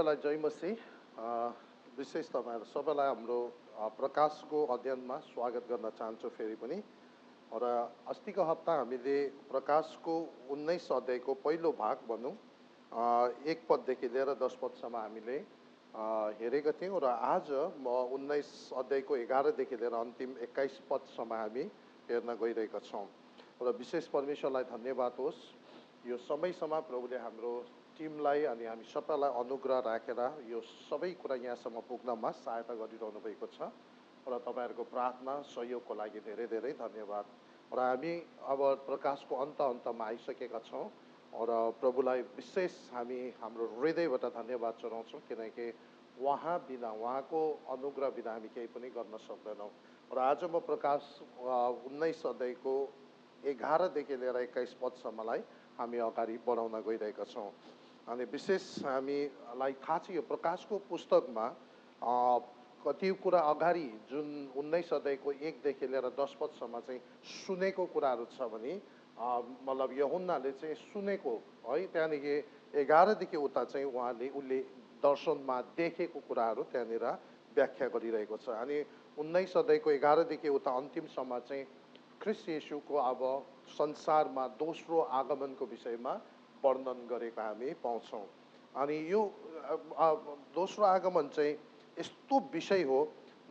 सबैलाई जय मसीह। विशेष तपाईहरु सबैलाई हाम्रो प्रकाशको अध्ययनमा स्वागत गर्न चाहन्छु फेरि पनि। र अस्तिको हप्ता हामीले प्रकाशको 19 अध्यायको पहिलो भाग भनौं 1 पददेखि लिएर 10 पदसम्म हामीले हेरेका थियौं र आज म 19 अध्यायको 11 देखि लिएर अन्तिम 21 पदसम्म हामी हेर्न गइरहेका छौं। र विशेष परमेश्वरलाई धन्यवाद होस्, यो समयसम्म प्रभुले हाम्रो टिमलाई अनि हामी सबैलाई अनुग्रह राखेर यो सबै कुरा यहाँसम्म पुग्नमा सहायता गरिरहनु भएको छ र तपाईहरुको प्रार्थना सहयोगको लागि धेरै धेरै धन्यवाद। र हामी अब प्रकाशको अन्तमा आइसकेका छौं र प्रभुलाई विशेष हामी हाम्रो हृदयबाट धन्यवाद चढाउँछौं, किनकि उहाँ बिना, उहाँको अनुग्रह बिना हामी केही पनि गर्न सक्दैनौं। र आज म प्रकाश 19 अध्यायको 11 देखि लिएर 21 पदसम्मलाई हामी अगाडि बढाउन गइरहेका छौं। अनि विशेष हामीलाई थाहा छ यो प्रकाशको पुस्तकमा कति कुरा अगाडि जुन 19 अध्यायको 1 देखि लिएर 10 पदसम्म चाहिँ सुनेको कुराहरू छ भने मतलब यूहन्नाले चाहिँ सुनेको है, त्यहाँदेखि 11 देखि उता चाहिँ उसले दर्शनमा देखेको कुराहरू त्यहाँनिर व्याख्या गरिरहेको छ। अनि 19 अध्यायको 11 देखि उता अन्तिमसम्म चाहिँ ख्रीष्ट येशूको अब संसारमा दोस्रो आगमनको विषयमा वर्णन गरेको हामी पाउँछौं। अनि यो दोस्रो आगमन चाहिँ यस्तो विषय हो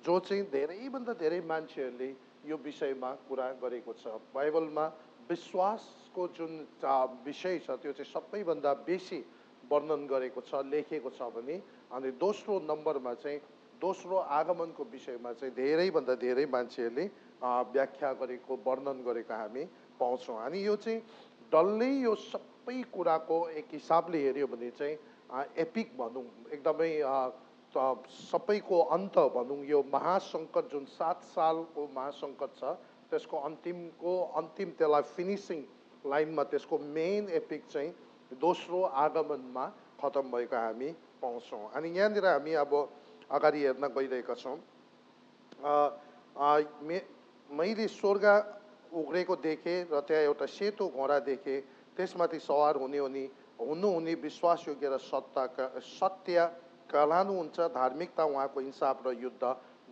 जो चाहिँ धेरैभन्दा धेरै मान्छेहरूले यो विषयमा कुरा गरेको छ। बाइबलमा विश्वासको जुन विषय छ त्यो चाहिँ सबैभन्दा बेसी वर्णन गरेको छ, लेखेको छ भने, अनि दोस्रो नम्बरमा चाहिँ दोस्रो आगमनको विषयमा चाहिँ धेरैभन्दा धेरै मान्छेहरूले व्याख्या गरेको, वर्णन गरेको हामी पाउँछौं। अनि यो चाहिँ डल्लै यो सबै कुराको एक हिसाबले हेर्यो भने चाहिँ एपिक भनौं, एकदमै सबैको अन्त भनौं, यो महासंकट जुन 7 सालको महासंकट छ त्यसको अन्तिम त्यसलाई फिनिशिङ लाइनमा त्यसको मेन एपिक चाहिँ दोस्रो आगमनमा खतम भएको हामी पाउँछौं। अनि यहाँनिर हामी अब अगाडि हेर्न गइरहेका छौं। मैले स्वर्ग उघ्रेको देखेँ र त्यहाँ एउटा सेतो घोडा देखेँ, त्यसमाथि सवार हुनुहुने विश्वासयोग्य र सत्य कहलानुहुन्छ, धार्मिकता उहाँको इन्साफ र युद्ध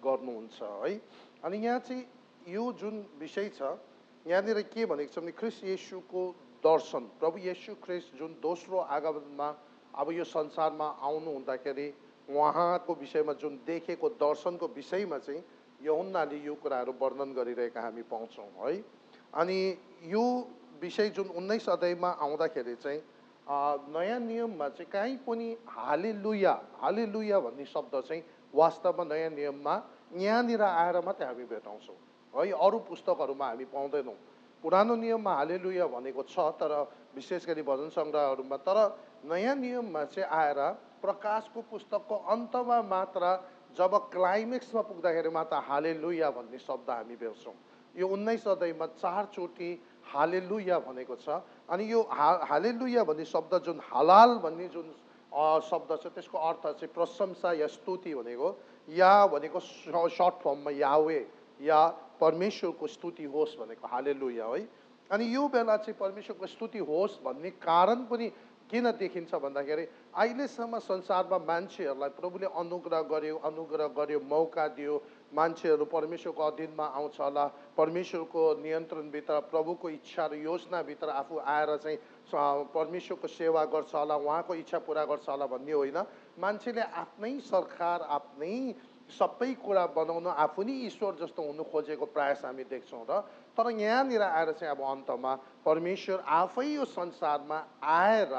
गर्नुहुन्छ है। अनि यहाँ चाहिँ यो जुन विषय छ यहाँनिर के भनेको छ भने ख्रीष्ट येशूको दर्शन, प्रभु येशू ख्रीष्ट जुन दोस्रो आगमनमा अब यो संसारमा आउनु हुँदाखेरि उहाँको विषयमा जुन देखेको दर्शनको विषयमा चाहिँ यूहन्नाले यो कुराहरू वर्णन गरिरहेका हामी पाउँछौं है। अनि यो विषय जुन 19 अध्यायमा आउँदाखेरि चाहिँ नयाँ नियममा चाहिँ कहीँ पनि हालेलुया भन्ने शब्द चाहिँ वास्तवमा नयाँ नियममा यहाँनिर आएर मात्रै हामी भेटाउँछौँ है, अरू पुस्तकहरूमा हामी पाउँदैनौँ। पुरानो नियममा हालेलुया भनेको छ तर विशेष गरी भजन सङ्ग्रहहरूमा, तर नयाँ नियममा चाहिँ आएर प्रकाशको पुस्तकको अन्तमा मात्र जब क्लाइमेक्समा पुग्दाखेरि मात्र हालेलुया भन्ने शब्द हामी भेट्छौँ। यो 19 अध्यायमा 4 चोटि हालेलुया भनेको छ। अनि यो हालेलुया भन्ने शब्द जुन हलाल भन्ने जुन शब्द छ त्यसको अर्थ चाहिँ प्रशंसा या स्तुति भनेको, या भनेको सर्ट फर्ममा यावे या परमेश्वरको स्तुति होस् भनेको हालेलुया है। अनि यो बेला चाहिँ परमेश्वरको स्तुति होस् भन्ने कारण पनि किन देखिन्छ भन्दाखेरि अहिलेसम्म संसारमा मान्छेहरूलाई प्रभुले अनुग्रह गर्यो, मौका दियो, मान्छेहरू परमेश्वरको अधीनमा आउँछ होला, परमेश्वरको नियन्त्रणभित्र, प्रभुको इच्छा र योजनाभित्र आफू आएर चाहिँ परमेश्वरको सेवा गर्छ होला, उहाँको इच्छा पुरा गर्छ होला भन्ने होइन। मान्छेले आफ्नै सरकार, आफ्नै सबै कुरा बनाउन, आफू नै ईश्वर जस्तो हुनु खोजेको प्रयास हामी देख्छौँ र तर यहाँनिर आएर चाहिँ अब अन्तमा परमेश्वर आफै यो संसारमा आएर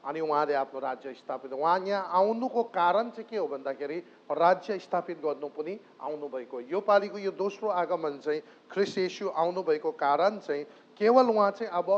अनि उहाँले आफ्नो राज्य स्थापित, उहाँ यहाँ आउनुको कारण चाहिँ के हो भन्दाखेरि राज्य स्थापित गर्नु पनि आउनुभएको। यो पालिको यो दोस्रो आगमन चाहिँ ख्रीष्ट येशू आउनुभएको कारण चाहिँ केवल उहाँ चाहिँ अब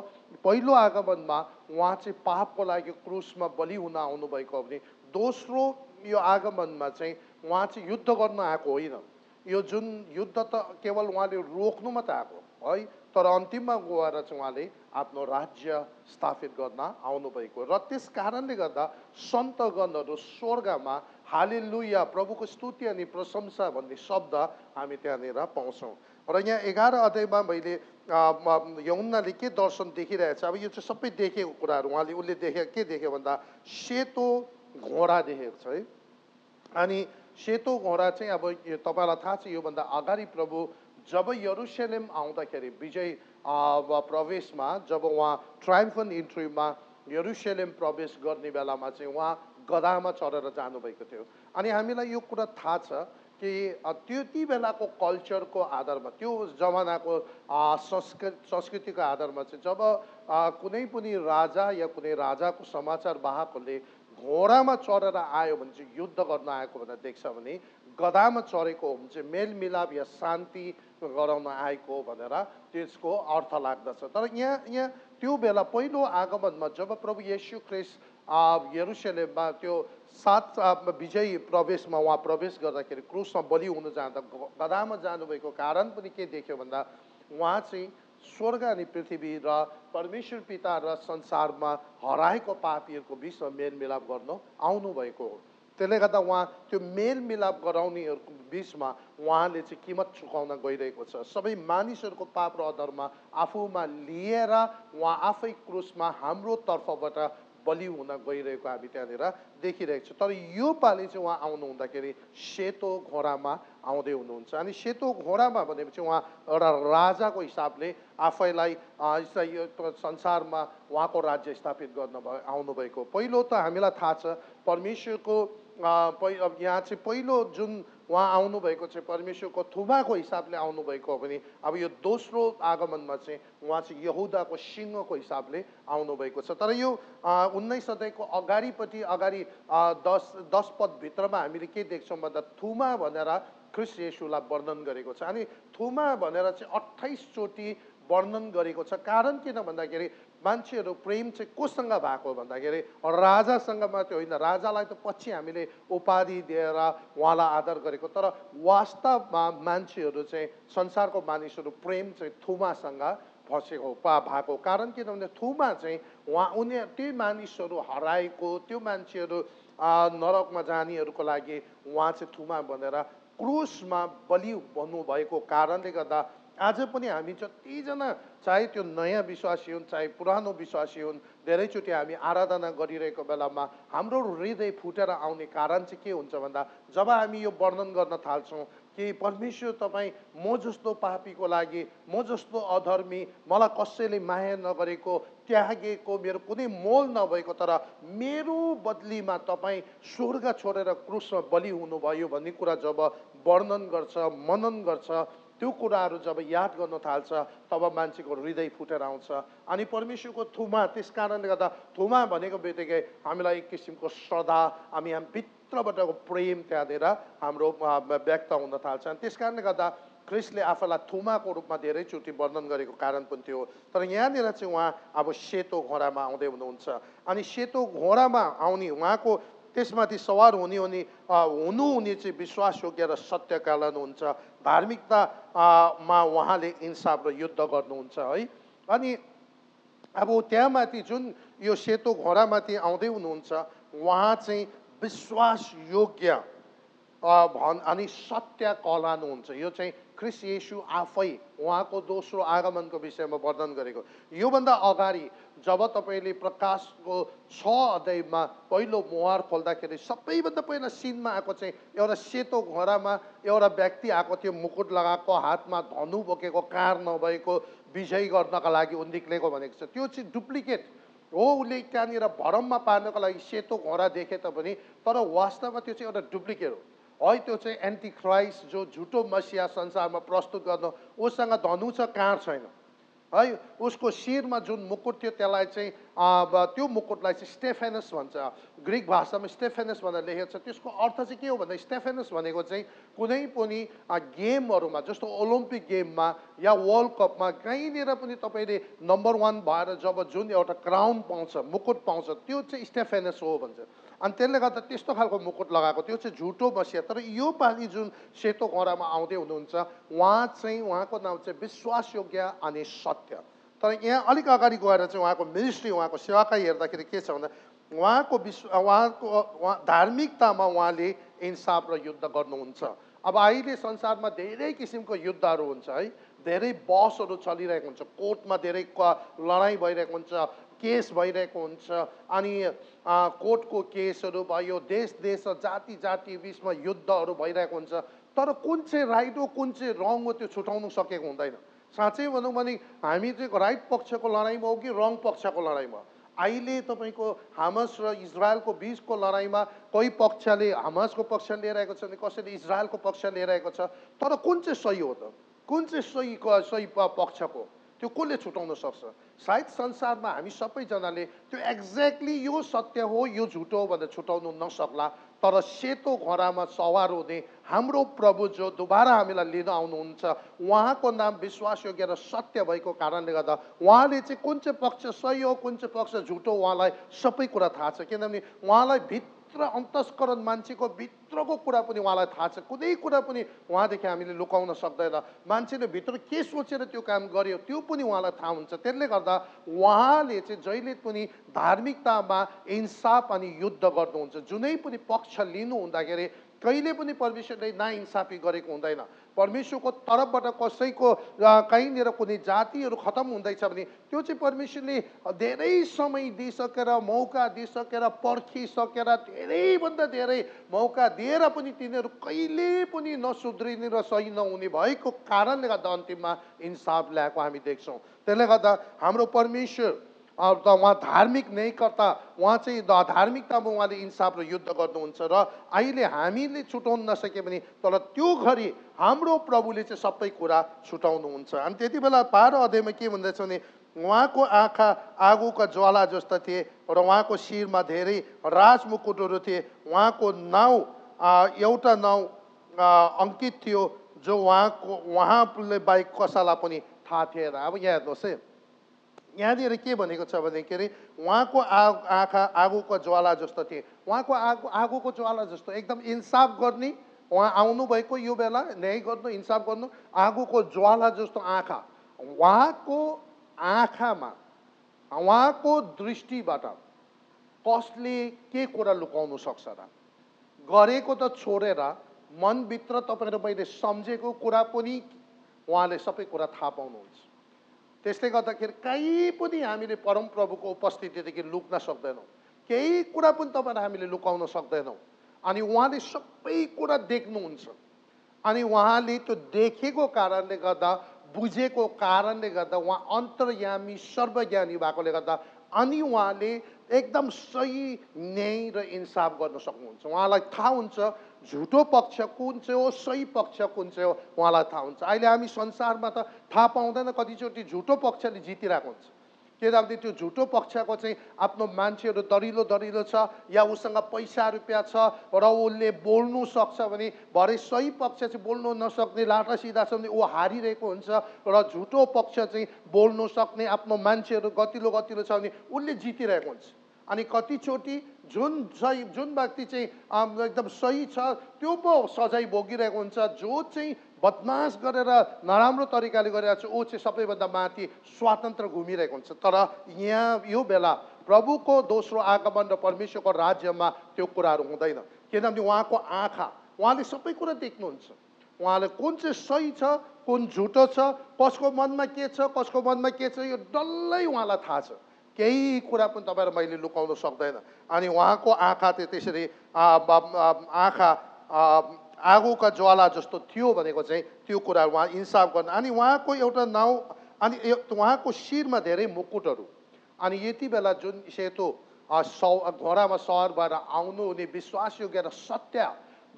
पहिलो आगमनमा उहाँ चाहिँ पापको लागि क्रुसमा बलि हुन आउनुभएको हो भने दोस्रो यो आगमनमा चाहिँ उहाँ चाहिँ युद्ध गर्न आएको होइन। यो जुन युद्ध त केवल उहाँले रोक्नु मात्रै आएको है, तर अन्तिममा गएर चाहिँ उहाँले आफ्नो राज्य स्थापित गर्न आउनुभएको र त्यस कारणले गर्दा सन्तगणहरू स्वर्गमा हालेलुया, प्रभुको स्तुति अनि प्रशंसा भन्ने शब्द हामी त्यहाँनिर पाउँछौँ। र यहाँ 11 अध्यायमा मैले यूहन्नाले के दर्शन देखिरहेछ, अब यो चाहिँ सबै देखेको कुराहरू उसले के देख्यो भन्दा सेतो घोडा देखेको छ है। अनि सेतो घोडा चाहिँ अब तपाईँलाई थाहा छ योभन्दा अगाडि प्रभु जब यरुशलेम आउँदाखेरि विजय प्रवेशमा जब उहाँ ट्रायम्फन इन्ट्रीमा यरुशलेम प्रवेश गर्ने बेलामा चाहिँ उहाँ गधामा चढेर जानुभएको थियो। अनि हामीलाई यो कुरा थाहा छ कि त्यति बेलाको कल्चरको आधारमा त्यो जमानाको संस्कृतिको आधारमा चाहिँ जब कुनै पनि राजा या कुनै राजाको समाचार वाहकहरूले घोडामा चढेर आयो भने चाहिँ युद्ध गर्न आएको भनेर देख्छ भने गधामा चढेको हो भने चाहिँ मेलमिलाप या शान्ति गराउन आएको भनेर त्यसको अर्थ लाग्दछ। तर यहाँ त्यो बेला पहिलो आगमनमा जब प्रभु येशू ख्रिस्ट यरुशलेममा त्यो विजयी प्रवेशमा उहाँ प्रवेश गर्दाखेरि क्रुसमा बलि हुन जाँदा गधामा जानुभएको कारण पनि के देख्यो भन्दा उहाँ चाहिँ स्वर्ग अनि पृथ्वी र परमेश्वर पिता र संसारमा हराएको पापीहरूको बिचमा मेलमिलाप गर्न आउनुभएको हो। त्यसले गर्दा उहाँ त्यो मेलमिलाप गराउनेहरूको बिचमा उहाँले चाहिँ किमत चुकाउन गइरहेको छ। सबै मानिसहरूको पाप र अधर्म आफूमा लिएर उहाँ आफै क्रुसमा हाम्रो तर्फबाट बलि हुन गइरहेको हामी त्यहाँनिर देखिरहेको छ। तर यो पालि चाहिँ उहाँ आउनु हुँदाखेरि सेतो घोडामा आउँदै हुनुहुन्छ। अनि सेतो घोडामा भनेपछि उहाँ एउटा राजाको हिसाबले आफैलाई संसारमा उहाँको राज्य स्थापित गर्न आउनुभएको। पहिलो त हामीलाई थाहा छ परमेश्वरको यहाँ चाहिँ पहिलो जुन उहाँ आउनुभएको चाहिँ परमेश्वरको थुमाको हिसाबले आउनुभएको हो भने अब यो दोस्रो आगमनमा चाहिँ उहाँ चाहिँ यहुदाको सिंहको हिसाबले आउनुभएको छ। तर यो 19 सदयको अगाडिपट्टि अगाडि 10 पदभित्रमा हामीले के देख्छौँ भन्दा थुमा भनेर ख्रिस्ट येशूलाई वर्णन गरेको छ। अनि थुमा भनेर चाहिँ 28 चोटि वर्णन गरेको छ। कारण किन भन्दाखेरि मान्छेहरू प्रेम चाहिँ कोसँग भएको भन्दाखेरि राजासँग मात्रै होइन, राजालाई त पछि हामीले उपाधि दिएर उहाँलाई आदर गरेको, तर वास्तवमा मान्छेहरू चाहिँ संसारको मानिसहरू प्रेम चाहिँ थुमासँग फसेको भएको। कारण किन भन्दा थुमा चाहिँ त्यही मानिसहरू हराएको त्यो मान्छेहरू नरकमा जानेहरूको लागि उहाँ चाहिँ थुमा भनेर क्रुसमा बलि हुनुभएको कारणले गर्दा आज पनि हामी जतिजना चाहे त्यो नयाँ विश्वासी हुन् चाहे पुरानो विश्वासी हुन् धेरैचोटि हामी आराधना गरिरहेको बेलामा हाम्रो हृदय फुटेर आउने कारण चाहिँ के हुन्छ भन्दा जब हामी यो वर्णन गर्न थाल्छौँ कि परमेश्वर तपाईँ म जस्तो पापीको लागि, म जस्तो अधर्मी, मलाई कसैले माया नगरेको, त्यागेको, मेरो कुनै मोल नभएको, तर मेरो बदलीमा तपाईँ स्वर्ग छोडेर क्रुसमा बलि हुनुभयो भन्ने कुरा जब वर्णन गर्छ, मनन गर्छ, त्यो कुराहरू जब याद गर्न थाल्छ तब मान्छेको हृदय फुटेर आउँछ। अनि परमेश्वरको थुमा, त्यस कारणले गर्दा थुमा भनेको बित्तिकै हामीलाई एक किसिमको श्रद्धा, हामी भित्रबाटको प्रेम त्यहाँनिर हाम्रो व्यक्त हुन थाल्छ। अनि त्यस कारणले गर्दा ख्रिस्टले आफूलाई थुमाको रूपमा धेरैचोटि वर्णन गरेको कारण पनि थियो। तर यहाँनिर चाहिँ उहाँ अब सेतो घोडामा आउँदै हुनुहुन्छ। अनि सेतो घोडामा आउने उहाँको त्यसमाथि सवार हुने चाहिँ विश्वासयोग्य र सत्यका हुनुहुन्छ, धार्मिकतामा उहाँले इन्साफ र युद्ध गर्नुहुन्छ है। अनि अब त्यहाँमाथि जुन यो सेतो घोडामाथि आउँदै हुनुहुन्छ उहाँ चाहिँ विश्वासयोग्य अनि सत्य कहलानुहुन्छ। यो चाहिँ ख्रिस्ट येशू आफै उहाँको दोस्रो आगमनको विषयमा वर्णन गरेको। योभन्दा अगाडि जब तपाईँले प्रकाशको 6 अध्यायमा पहिलो मुहार खोल्दाखेरि सबैभन्दा पहिला सिनमा आएको चाहिँ एउटा सेतो घोडामा एउटा व्यक्ति आएको थियो, मुकुट लगाएको, हातमा धनु बोकेको, कार नभएको, विजय गर्नका लागि निक्लेको भनेको छ। त्यो चाहिँ डुप्लिकेट हो। उसले त्यहाँनिर भरममा पार्नको लागि सेतो घोडा देखे तापनि तर वास्तवमा त्यो चाहिँ एउटा डुप्लिकेट हो है। त्यो चाहिँ एन्टी क्राइस्ट जो झुटो मसिहा संसारमा प्रस्तुत गर्न, उसँग धनु छ, कार छैन है। उसको शिरमा जुन मुकुट थियो त्यसलाई चाहिँ त्यो मुकुटलाई चाहिँ स्टेफेनस भन्छ, ग्रिक भाषामा स्टेफेनस भनेर लेखेको छ। त्यसको अर्थ चाहिँ के हो भन्दा स्टेफेनस भनेको चाहिँ कुनै पनि गेमहरूमा जस्तो ओलम्पिक गेममा या वर्ल्ड कपमा कहीँनिर पनि तपाईँले नम्बर 1 भएर जब जुन एउटा क्राउन पाउँछ, मुकुट पाउँछ, त्यो चाहिँ स्टेफेनस हो भन्छ। अनि त्यसले गर्दा त्यस्तो खालको मुकुट लगाएको, त्यो चाहिँ झुटो मसिहा। तर यो पालि जुन सेतो घोडामा आउँदै हुनुहुन्छ उहाँको नाम चाहिँ विश्वासयोग्य अनि सत्य। तर यहाँ अलिक अगाडि गएर चाहिँ उहाँको मिनिस्ट्री, उहाँको सेवाकाई हेर्दाखेरि के छ भन्दा उहाँको धार्मिकतामा उहाँले इन्साफ र युद्ध गर्नुहुन्छ। अब अहिले संसारमा धेरै किसिमको युद्धहरू हुन्छ है, धेरै बहसहरू चलिरहेको हुन्छ, कोर्टमा धेरै लडाइँ भइरहेको हुन्छ, केस भइरहेको हुन्छ अनि कोर्टको केसहरू भयो, देश देश र जाति जाति बिचमा युद्धहरू भइरहेको हुन्छ। तर कुन चाहिँ राइट हो कुन चाहिँ रङ हो त्यो छुटाउनु सकेको हुँदैन। साँच्चै भनौँ भने हामी चाहिँ राइट पक्षको लडाइँमा हो कि रङ पक्षको लडाइँमा। अहिले तपाईँको हमास र इजरायलको बिचको लडाइँमा कोही पक्षले हमासको पक्ष लिइरहेको छ भने कसैले इजरायलको पक्ष लिइरहेको छ। तर कुन चाहिँ सही हो त? कुन चाहिँ सही पक्षको? त्यो कसले छुटाउन सक्छ? सायद संसारमा हामी सबैजनाले त्यो एक्ज्याक्टली यो सत्य हो यो झुटो हो भनेर छुटाउनु नसक्ला। तर सेतो घोडामा सवार हुने हाम्रो प्रभु जो दोबारा हामीलाई लिन आउनुहुन्छ, उहाँको नाम विश्वासयोग्य र सत्य भएको कारणले गर्दा उहाँले चाहिँ कुन चाहिँ पक्ष सही हो कुन चाहिँ पक्ष झुटो उहाँलाई सबै कुरा थाहा छ। किनभने उहाँलाई भित्र अन्तस्करण मान्छेको भित्रको कुरा पनि उहाँलाई थाहा छ। कुनै कुरा पनि उहाँदेखि हामीले लुकाउन सक्दैन। मान्छेले भित्र के सोचेर त्यो काम गर्यो त्यो पनि उहाँलाई थाहा हुन्छ। त्यसले गर्दा उहाँले चाहिँ जहिले पनि धार्मिकतामा इन्साफ अनि युद्ध गर्नुहुन्छ। जुनै पनि पक्ष लिनु हुँदाखेरि कहिले पनि परमेश्वरले नाइन्साफी गरेको हुँदैन। परमेश्वरको तर्फबाट कसैको कहीँनिर कुनै जातिहरू खतम हुँदैछ भने त्यो चाहिँ परमेश्वरले धेरै समय दिइसकेर मौका दिइसकेर पर्खिसकेर धेरैभन्दा धेरै मौका दिएर पनि तिनीहरू कहिले पनि नसुध्रिने र सही नहुने भएको कारणले गर्दा अन्तिममा इन्साफ ल्याएको हामी देख्छौँ। त्यसले गर्दा हाम्रो परमेश्वर त उहाँ धार्मिक न्यायकर्ता, उहाँ चाहिँ धार्मिकतामा उहाँले इन्साफ र युद्ध गर्नुहुन्छ र अहिले हामीले छुटाउन नसके भने तर त्यो घरि हाम्रो प्रभुले चाहिँ सबै कुरा छुटाउनुहुन्छ। अनि त्यति बेला 12 अध्यायमा के भन्दछ भने उहाँको आँखा आगोका ज्वाला जस्ता थिए र उहाँको शिरमा धेरै राजमुकुटहरू थिए। उहाँको नाउँ एउटा नाउँ अङ्कित थियो जो उहाँले बाहेक कसैलाई पनि थाहा थिएन। अब यहाँ हेर्नुहोस् है, यहाँनिर के भनेको छ भनेखेरि उहाँको आँखा आगोको ज्वाला जस्तो थिए। उहाँको आगोको ज्वाला जस्तो एकदम इन्साफ गर्ने उहाँ आउनुभएको यो बेला न्याय गर्नु इन्साफ गर्नु। आगोको ज्वाला जस्तो आँखा, उहाँको आँखामा उहाँको दृष्टिबाट कसले के कुरा लुकाउनु सक्छ र? गरेको त छोडेर मनभित्र तपाईँ र मैले सम्झेको कुरा पनि उहाँले सबै कुरा थाहा पाउनुहुन्छ। त्यसले गर्दाखेरि कहीँ पनि हामीले परमप्रभुको उपस्थितिदेखि लुक्न सक्दैनौँ। केही कुरा पनि तपाईँलाई हामीले लुकाउन सक्दैनौँ। अनि उहाँले सबै कुरा देख्नुहुन्छ। अनि उहाँले त्यो देखेको कारणले गर्दा बुझेको कारणले गर्दा उहाँ अन्तर्यामी सर्वज्ञानी भएकोले गर्दा अनि उहाँले एकदम सही न्याय र इन्साफ गर्न सक्नुहुन्छ। उहाँलाई थाहा हुन्छ झुटो पक्ष कुन चाहिँ हो सही पक्ष कुन चाहिँ हो उहाँलाई थाहा हुन्छ। अहिले हामी संसारमा त थाहा पाउँदैन, कतिचोटि झुटो पक्षले जितिरहेको हुन्छ। किनभने त्यो झुटो पक्षको चाहिँ आफ्नो मान्छेहरू दरिलो दरिलो छ या उसँग पैसा रुपियाँ छ र उसले बोल्नु सक्छ भने भरे सही पक्ष चाहिँ बोल्नु नसक्ने लाटा सिधा छ भने ऊ हारिरहेको हुन्छ र झुटो पक्ष चाहिँ बोल्नु सक्ने आफ्नो मान्छेहरू गतिलो गतिलो छ भने उसले जितिरहेको हुन्छ। अनि कतिचोटि जुन व्यक्ति चाहिँ एकदम सही छ त्यो पो सजाय भोगिरहेको हुन्छ। जो चाहिँ बदमास गरेर नराम्रो तरिकाले गरिरहेको छ ऊ चाहिँ सबैभन्दा माथि स्वतन्त्र घुमिरहेको हुन्छ। तर यहाँ यो बेला प्रभुको दोस्रो आगमन र परमेश्वरको राज्यमा त्यो कुराहरू हुँदैन। किनभने उहाँको आँखा उहाँले सबै कुरा देख्नुहुन्छ। उहाँले कुन चाहिँ सही छ कुन झुटो छ, कसको मनमा के छ कसको मनमा के छ, यो डल्लै उहाँलाई थाहा छ। केही कुरा पनि तपाईँ र मैले लुकाउन सक्दैन। अनि उहाँको आँखा चाहिँ त्यसरी आँखा आगोका ज्वाला जस्तो थियो भनेको चाहिँ त्यो कुरा उहाँ इन्साफ गर्न। अनि उहाँको एउटा नाउँ अनि उहाँको शिरमा धेरै मुकुटहरू। अनि यति बेला जुन सेतो घोडामा सवार भएर आउनुहुने विश्वासयोग्य र सत्य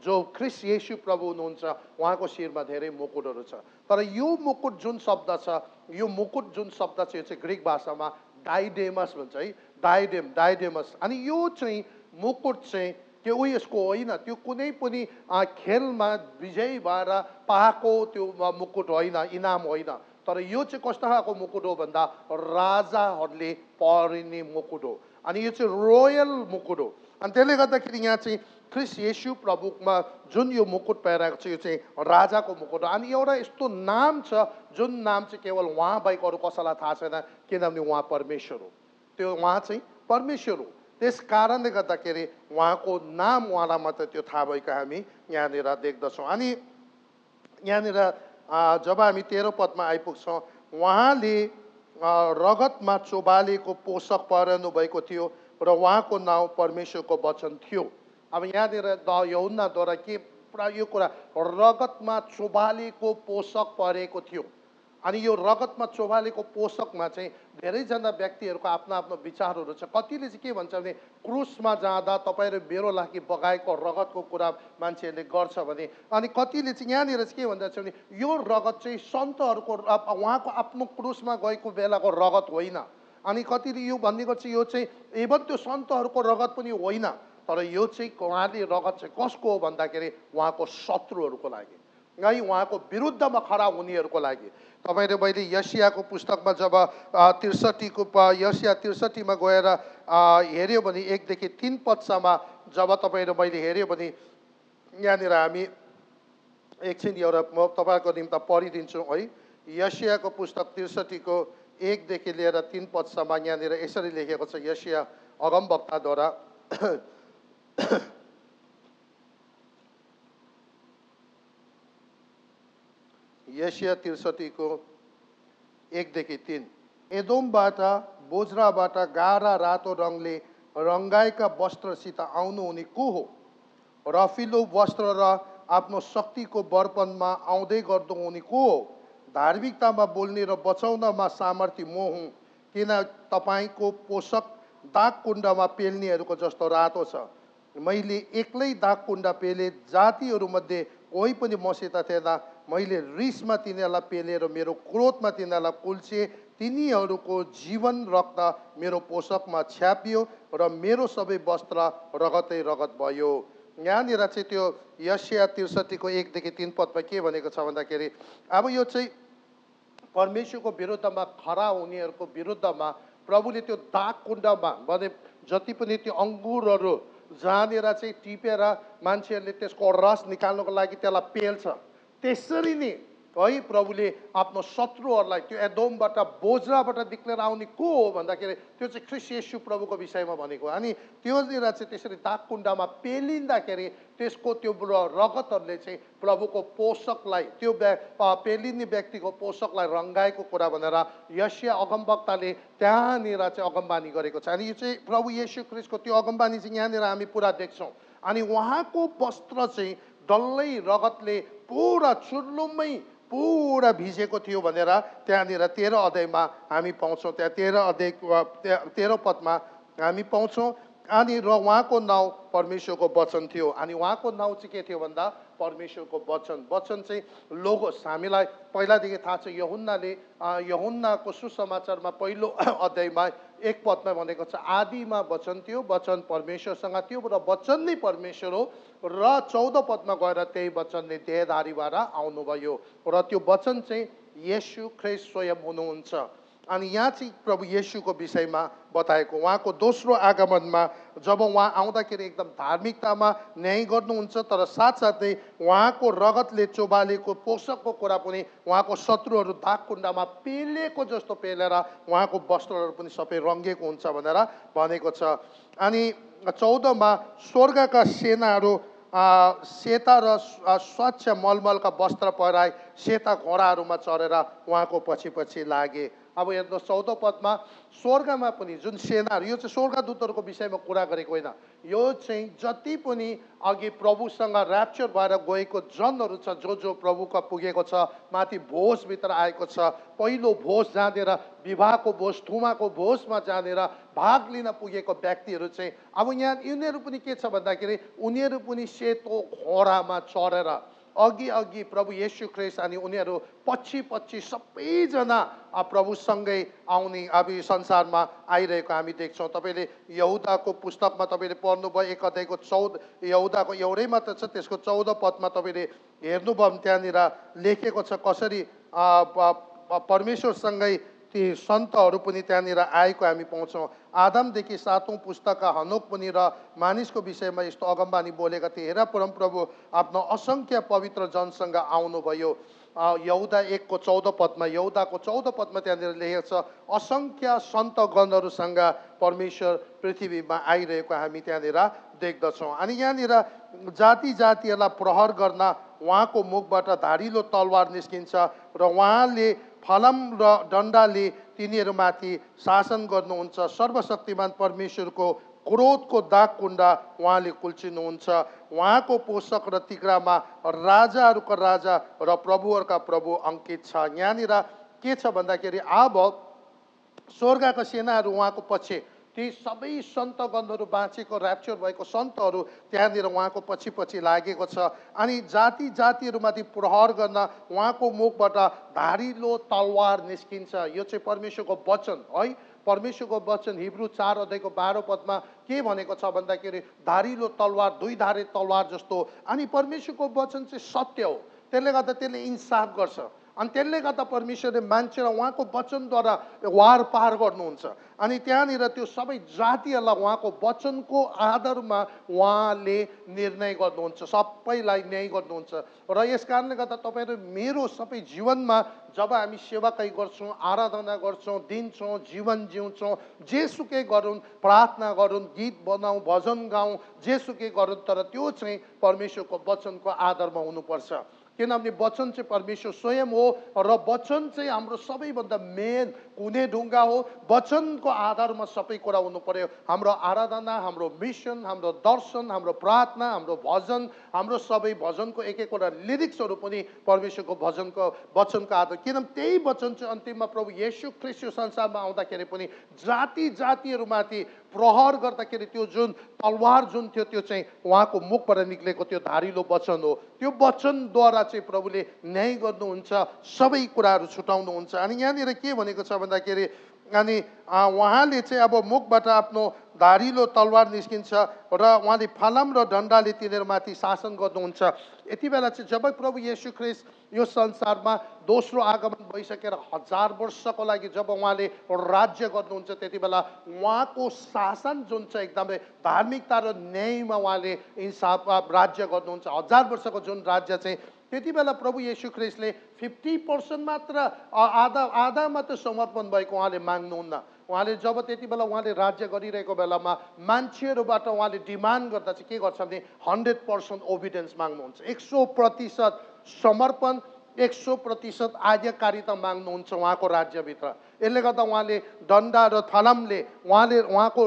जो ख्रिस्ट येशू प्रभु हुनुहुन्छ उहाँको शिरमा धेरै मुकुटहरू छ। तर यो मुकुट जुन शब्द छ यो मुकुट जुन शब्द छ यो चाहिँ ग्रिक भाषामा डाइडेमस भन्छ है, डाइडेमस। अनि यो चाहिँ मुकुट चाहिँ त्यो उयसको होइन, त्यो कुनै पनि खेलमा विजयी भएर पाएको त्यो मुकुट होइन, इनाम होइन। तर यो चाहिँ कस्तो खालको मुकुट हो भन्दा राजाहरूले परिने मुकुट हो। अनि यो चाहिँ रोयल मुकुट हो। अनि त्यसले गर्दाखेरि यहाँ चाहिँ ख्रिस्ट येशू प्रभुमा जुन यो मुकुट पहिराएको छ यो चाहिँ राजाको मुकुट हो। अनि एउटा यस्तो नाम छ जुन नाम चाहिँ केवल उहाँ बाहेक अरू कसैलाई थाहा छैन, किनभने उहाँ परमेश्वर हो। त्यो उहाँ चाहिँ परमेश्वर हो। त्यस कारणले गर्दाखेरि उहाँको नाम उहाँलाई मात्र त्यो थाहा भएको हामी यहाँनिर देख्दछौँ। अनि यहाँनिर जब हामी 13 पदमा आइपुग्छौँ उहाँले रगतमा चोबालेको पोषक परनु भएको थियो र उहाँको नाउँ परमेश्वरको वचन थियो। अब यहाँनिर यूहन्नाद्वारा के पुरा यो कुरा रगतमा चोबालेको पोषक परेको थियो। अनि यो रगतमा चोबालेको पोषकमा चाहिँ धेरैजना व्यक्तिहरूको आफ्नो आफ्नो विचारहरू छ। कतिले चाहिँ के भन्छ भने क्रुसमा जाँदा तपाईँ र मेरो लागि बगाएको रगतको कुरा मान्छेहरूले गर्छ भने, अनि कतिले चाहिँ यहाँनिर चाहिँ के भन्दछ भने यो रगत चाहिँ सन्तहरूको उहाँको आफ्नो क्रुसमा गएको बेलाको रगत होइन। अनि कतिले यो भन्ने गर्छ यो चाहिँ इभन त्यो सन्तहरूको रगत पनि होइन, तर यो चाहिँ उहाँले रगत चाहिँ कसको हो भन्दाखेरि उहाँको शत्रुहरूको लागि, है उहाँको विरुद्धमा खडा हुनेहरूको लागि। तपाईँले मैले यसियाको पुस्तकमा जब 63 यसिया 63 गएर हेऱ्यो भने 1 देखि 3 पदसम्म जब तपाईँले मैले हेऱ्यो भने यहाँनिर हामी एकछिन एउटा म तपाईँको निम्ति पढिदिन्छु है। यसियाको पुस्तक 63 को 1 देखि लिएर 3 पदसम्म यहाँनिर यसरी लेखेको छ यसिया अगमवक्ताद्वारा। यसिया 63 को 1 देखि 3। एदोमबाट बोज्राबाट गाढा रातो रङले रङ्गाएका वस्त्रसित आउनुहुने को हो? रफिलो वस्त्र र आफ्नो शक्तिको बर्पणमा आउँदै गर्नुहुने को हो? धार्मिकतामा बोल्ने र बचाउनमा सामर्थ्य म हुँ। किन तपाईँको पोषक दागकुण्डमा पेल्नेहरूको जस्तो रातो छ। मैले एक्लै दागकुण्ड पेले, जातिहरूमध्ये कोही पनि मसित थिएन। मैले रिसमा तिनीहरूलाई पेलेर मेरो क्रोधमा तिनीहरूलाई कुल्चे। तिनीहरूको जीवन रक्त मेरो पोषकमा छ्यापियो र मेरो सबै वस्त्र रगतै रगत भयो। यहाँनिर चाहिँ त्यो यसिया 63 को 1 देखि 3 पदमा के भनेको छ भन्दाखेरि अब यो चाहिँ परमेश्वरको विरुद्धमा खडा हुनेहरूको विरुद्धमा प्रभुले त्यो दागकुण्डमा भने जति पनि त्यो अङ्गुरहरू जहाँनिर चाहिँ टिपेर मान्छेहरूले त्यसको रस निकाल्नको लागि त्यसलाई पेल्छ, त्यसरी नै है प्रभुले आफ्नो शत्रुहरूलाई त्यो एदोमबाट बोज्राबाट निक्लेर आउने को हो भन्दाखेरि त्यो चाहिँ ख्रीष्ट येशू प्रभुको विषयमा भनेको। अनि त्योनिर चाहिँ त्यसरी दागकुण्डमा पेलिँदाखेरि त्यसको त्यो रगतहरूले चाहिँ प्रभुको पोषकलाई त्यो पेलिने व्यक्तिको पोषकलाई रङ्गाएको कुरा भनेर यसिया अगमवक्ताले त्यहाँनिर चाहिँ अगमबानी गरेको छ। अनि यो चाहिँ प्रभु येशू ख्रीष्टको त्यो अगमबानी चाहिँ यहाँनिर हामी पुरा देख्छौँ। अनि उहाँको वस्त्र चाहिँ डल्लै रगतले पुरा चुर्लुमै पुरा भिजेको थियो भनेर त्यहाँनिर 13 अध्यायमा हामी पाउँछौँ। त्यहाँ 13 पदमा हामी पाउँछौँ। अनि र उहाँको नाउँ परमेश्वरको वचन थियो। अनि उहाँको नाउँ चाहिँ के थियो भन्दा परमेश्वरको वचन। वचन चाहिँ लोगोस। हामीलाई पहिलादेखि थाहा छ यूहन्नाको सुसमाचारमा पहिलो अध्यायमा 1 पदमा भनेको छ आदिमा वचन थियो, वचन परमेश्वरसँग थियो र वचन नै परमेश्वर हो। र 14 पदमा गएर त्यही वचनले देहधारी भएर आउनुभयो र त्यो वचन चाहिँ येशू ख्रीष्ट स्वयं हुनुहुन्छ। अनि यहाँ चाहिँ प्रभु येशूको विषयमा बताएको उहाँको दोस्रो आगमनमा जब उहाँ आउँदाखेरि एकदम धार्मिकतामा न्याय गर्नुहुन्छ, तर साथसाथै उहाँको रगतले चोबालेको पोषकको कुरा पनि उहाँको शत्रुहरू दागकुण्डमा पेलेको जस्तो पेलेर उहाँको वस्त्रहरू पनि सबै रङ्गेको हुन्छ भनेर भनेको छ। अनि 14 मा स्वर्गका सेनाहरू सेता र स्वच्छ मलमलका वस्त्र पहिराई सेता घोडाहरूमा चढेर उहाँको पछि पछि लागे। अब हेर्नुहोस् 14 पदमा स्वर्गमा पनि जुन सेनाहरू, यो चाहिँ स्वर्गदूतहरूको विषयमा कुरा गरेको होइन, यो चाहिँ जति पनि अघि प्रभुसँग ऱ्याप्चर भएर गएको जनहरू छ, जो प्रभुका पुगेको छ, माथि भोजभित्र आएको छ, पहिलो भोज जानेर विवाहको भोज थुमाको भोजमा जानेर भाग लिन पुगेको व्यक्तिहरू चाहिँ अब यहाँ यिनीहरू पनि के छ भन्दाखेरि उनीहरू पनि सेतो घोडामा चढेर अघि प्रभु येशू ख्रीष्ट अनि उनीहरू पछि सबैजना प्रभुसँगै आउने अब यो संसारमा आइरहेको हामी देख्छौँ। तपाईँले यहुदाको पुस्तकमा तपाईँले पढ्नुभयो 1 अध्यायको 14 यहुदाको एउटै मात्र छ, त्यसको 14 पदमा तपाईँले हेर्नुभयो भने त्यहाँनिर लेखेको छ कसरी परमेश्वरसँगै ती सन्तहरू पनि त्यहाँनिर आएको हामी पाउँछौँ। आदमदेखि 7औं पुस्तकका हनोक पनि र मानिसको विषयमा यस्तो अगमबानी बोलेका थिए। हेर परमप्रभु आफ्नो असङ्ख्य पवित्र जनसँग आउनुभयो। यहुदा 1 को 14 पदमा यहुदाको 14 पदमा त्यहाँनिर लेखेको छ असङ्ख्य सन्तगणहरूसँग परमेश्वर पृथ्वीमा आइरहेको हामी त्यहाँनिर देख्दछौँ। अनि यहाँनिर जाति जातिहरूलाई प्रहर गर्न उहाँको मुखबाट धारिलो तलवार निस्किन्छ र उहाँले फलम र डन्डाले तिनीहरूमाथि शासन गर्नुहुन्छ। सर्वशक्तिमान परमेश्वरको क्रोधको दागकुण्डा उहाँले कुल्चिनुहुन्छ। उहाँको पोषक र तिग्रामा राजाहरूका राजा र प्रभुहरूका प्रभु अङ्कित छ। यहाँनिर के छ भन्दाखेरि अब स्वर्गका सेनाहरू उहाँको पछि, ती सबै सन्तगणहरू बाँचेको ऱ्याप्चर भएको सन्तहरू त्यहाँनिर उहाँको पछि पछि लागेको छ। अनि जाति जातिहरूमाथि प्रहार गर्न उहाँको मुखबाट धारिलो तलवार निस्किन्छ। यो चाहिँ परमेश्वरको वचन है। परमेश्वरको वचन हिब्रू 4:12 के भनेको छ भन्दाखेरि धारिलो तलवार, दुई धारे तलवार जस्तो। अनि परमेश्वरको वचन चाहिँ सत्य हो, त्यसले गर्दा त्यसले इन्साफ गर्छ। अनि त्यसले गर्दा परमेश्वरले मान्छेलाई उहाँको वचनद्वारा वार पार गर्नुहुन्छ। अनि त्यहाँनिर त्यो सबै जातिहरूलाई उहाँको वचनको आधारमा उहाँले निर्णय गर्नुहुन्छ, सबैलाई न्याय गर्नुहुन्छ। र यस कारणले गर्दा तपाईँहरू मेरो सबै जीवनमा जब हामी सेवाकाई गर्छौँ, आराधना गर्छौँ, दिन्छौँ, जीवन जिउँछौँ, जेसुकै गरौँ, प्रार्थना गरौँ, गीत बनाऊँ, भजन गाउँ, जेसुकै गरौँ, तर त्यो चाहिँ परमेश्वरको वचनको आधारमा हुनुपर्छ। किनभने वचन चाहिँ परमेश्वर स्वयं हो र वचन चाहिँ हाम्रो सबैभन्दा मेन कुने ढुङ्गा हो। वचनको आधारमा सबै कुरा हुनु पर्यो। हाम्रो आराधना, हाम्रो मिसन, हाम्रो दर्शन, हाम्रो प्रार्थना, हाम्रो भजन, हाम्रो सबै भजनको एक एकवटा लिरिक्सहरू पनि परमेश्वरको वचनको आधार। किनभने त्यही वचन चाहिँ अन्तिममा प्रभु येशू ख्रीष्ट यो संसारमा आउँदाखेरि पनि जाति जातिहरूमाथि प्रहार गर्दाखेरि त्यो जुन तलवार जुन थियो त्यो चाहिँ उहाँको मुखबाट निक्लेको त्यो धारिलो वचन हो। त्यो वचनद्वारा चाहिँ प्रभुले न्याय गर्नुहुन्छ, सबै कुराहरू छुटाउनुहुन्छ। अनि यहाँनिर के भनेको छ भन्दाखेरि अनि उहाँले चाहिँ अब मुखबाट आफ्नो धारिलो तलवार निस्किन्छ र उहाँले फलाम र डन्डाले तिनीहरूमाथि शासन गर्नुहुन्छ। यति बेला चाहिँ जब प्रभु येशू ख्रीष्ट यो संसारमा दोस्रो आगमन भइसकेर 1000 वर्षको लागि जब उहाँले राज्य गर्नुहुन्छ, त्यति बेला उहाँको शासन जुन छ एकदमै धार्मिकता र न्यायमा उहाँले इन्साफ राज्य गर्नुहुन्छ। 1000 वर्षको जुन राज्य चाहिँ त्यति बेला प्रभु येशू ख्रीष्टले 50% मात्र आधा मात्र समर्पण भएको उहाँले माग्नुहुन्न। उहाँले जब त्यति बेला उहाँले राज्य गरिरहेको बेलामा मान्छेहरूबाट उहाँले डिमान्ड गर्दा चाहिँ के गर्छ भने 100% ओबिडियन्स माग्नुहुन्छ। 100% समर्पण, 100% आज्ञाकारिता माग्नुहुन्छ उहाँको राज्यभित्र। यसले गर्दा उहाँले डन्डा र थलमले उहाँको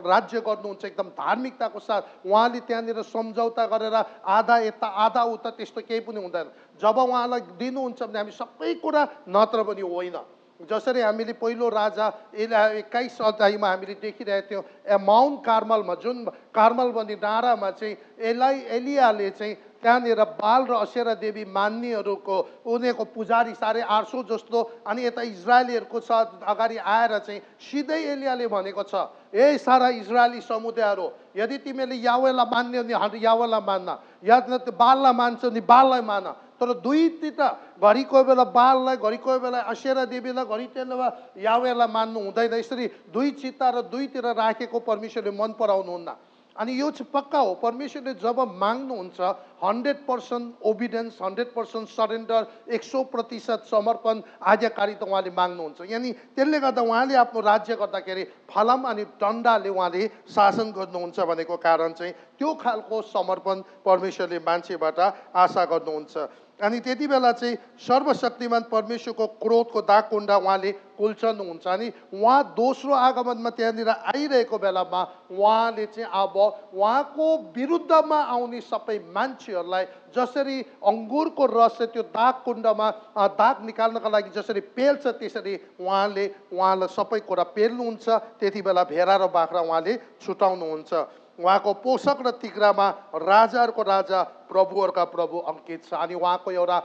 राज्य गर्नुहुन्छ एकदम धार्मिकताको साथ। उहाँले त्यहाँनिर सम्झौता गरेर आधा यता आधा उता त्यस्तो केही पनि हुँदैन। जब उहाँलाई दिनुहुन्छ भने हामी सबै कुरा नत्र पनि होइन। जसरी हामीले पहिलो राजा 21 अध्यायमा हामीले देखिरहेको थियौँ, माउन्ट कार्मलमा जुन कार्मल भन्ने डाँडामा चाहिँ एलियाले चाहिँ त्यहाँनिर बाल र असेरा देवी मान्नेहरूको उनीहरूको पुजारी 850 जस्तो, अनि यता इजरायलीहरूको छ अगाडि आएर चाहिँ सिधै एलियाले भनेको छ, ए सारा इजरायली समुदायहरू, यदि तिमीले यावेलाई मान्ने हो भने यावेलाई मान्न, या बाललाई मान्छ भने बाललाई मान। तर दुईतिर घरि कोही बेला बाललाई, घरि कोही बेला असेरा देवीलाई, घरि त्यसलाई यावेलाई मान्नु हुँदैन। यसरी दुई चित्ता र दुईतिर राखेको परमेश्वरले मन पराउनुहुन्न। अनि यो चाहिँ पक्का हो, परमेश्वरले जब माग्नुहुन्छ 100% ओबिडियन्स, 100% सरेन्डर, 100% समर्पण, आज्ञाकारिता उहाँले माग्नुहुन्छ। यानि त्यसले गर्दा उहाँले आफ्नो राज्य गर्दाखेरि फलाम अनि डन्डाले उहाँले शासन गर्नुहुन्छ भनेको कारण चाहिँ त्यो खालको समर्पण परमेश्वरले मान्छेबाट आशा गर्नुहुन्छ। अनि त्यति बेला चाहिँ सर्वशक्तिमान परमेश्वरको क्रोधको दागकुण्डा उहाँले कुल्चनुहुन्छ। अनि उहाँ दोस्रो आगमनमा त्यहाँनिर आइरहेको बेलामा उहाँले चाहिँ अब उहाँको विरुद्धमा आउने सबै मान्छेहरूलाई जसरी अङ्गुरको रसले त्यो दागकुण्डमा दाग निकाल्नका लागि जसरी पेल्छ, त्यसरी उहाँलाई सबै कुरा पेल्नुहुन्छ। त्यति बेला भेडा र बाख्रा उहाँले छुटाउनुहुन्छ। उहाँको पोषक र तिग्रामा राजाहरूको राजा, प्रभुहरूका प्रभु अङ्कित छ। अनि उहाँको एउटा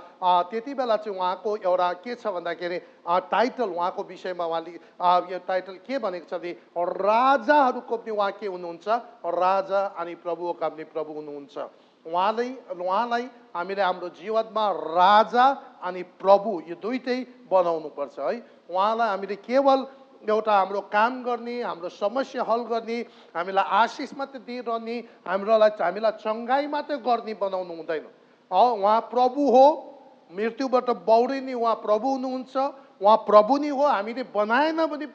त्यति बेला चाहिँ उहाँको एउटा के छ भन्दाखेरि टाइटल, उहाँको विषयमा उहाँले यो टाइटल के भनेको छ भने राजाहरूको पनि उहाँ के हुनुहुन्छ, राजा अनि प्रभुहरूका पनि प्रभु हुनुहुन्छ। उहाँलाई हामीले हाम्रो जीवनमा राजा अनि प्रभु यो दुइटै बनाउनुपर्छ है। उहाँलाई हामीले केवल एउटा हाम्रो काम गर्ने, हाम्रो समस्या हल गर्ने, हामीलाई आशिष मात्रै दिइरहने, हामीलाई चङ्गाई मात्रै गर्ने बनाउनु हुँदैन। उहाँ प्रभु हो, मृत्युबाट बौरिने उहाँ प्रभु हुनुहुन्छ। उहाँ प्रभु नै हो, हामीले बनाएन भने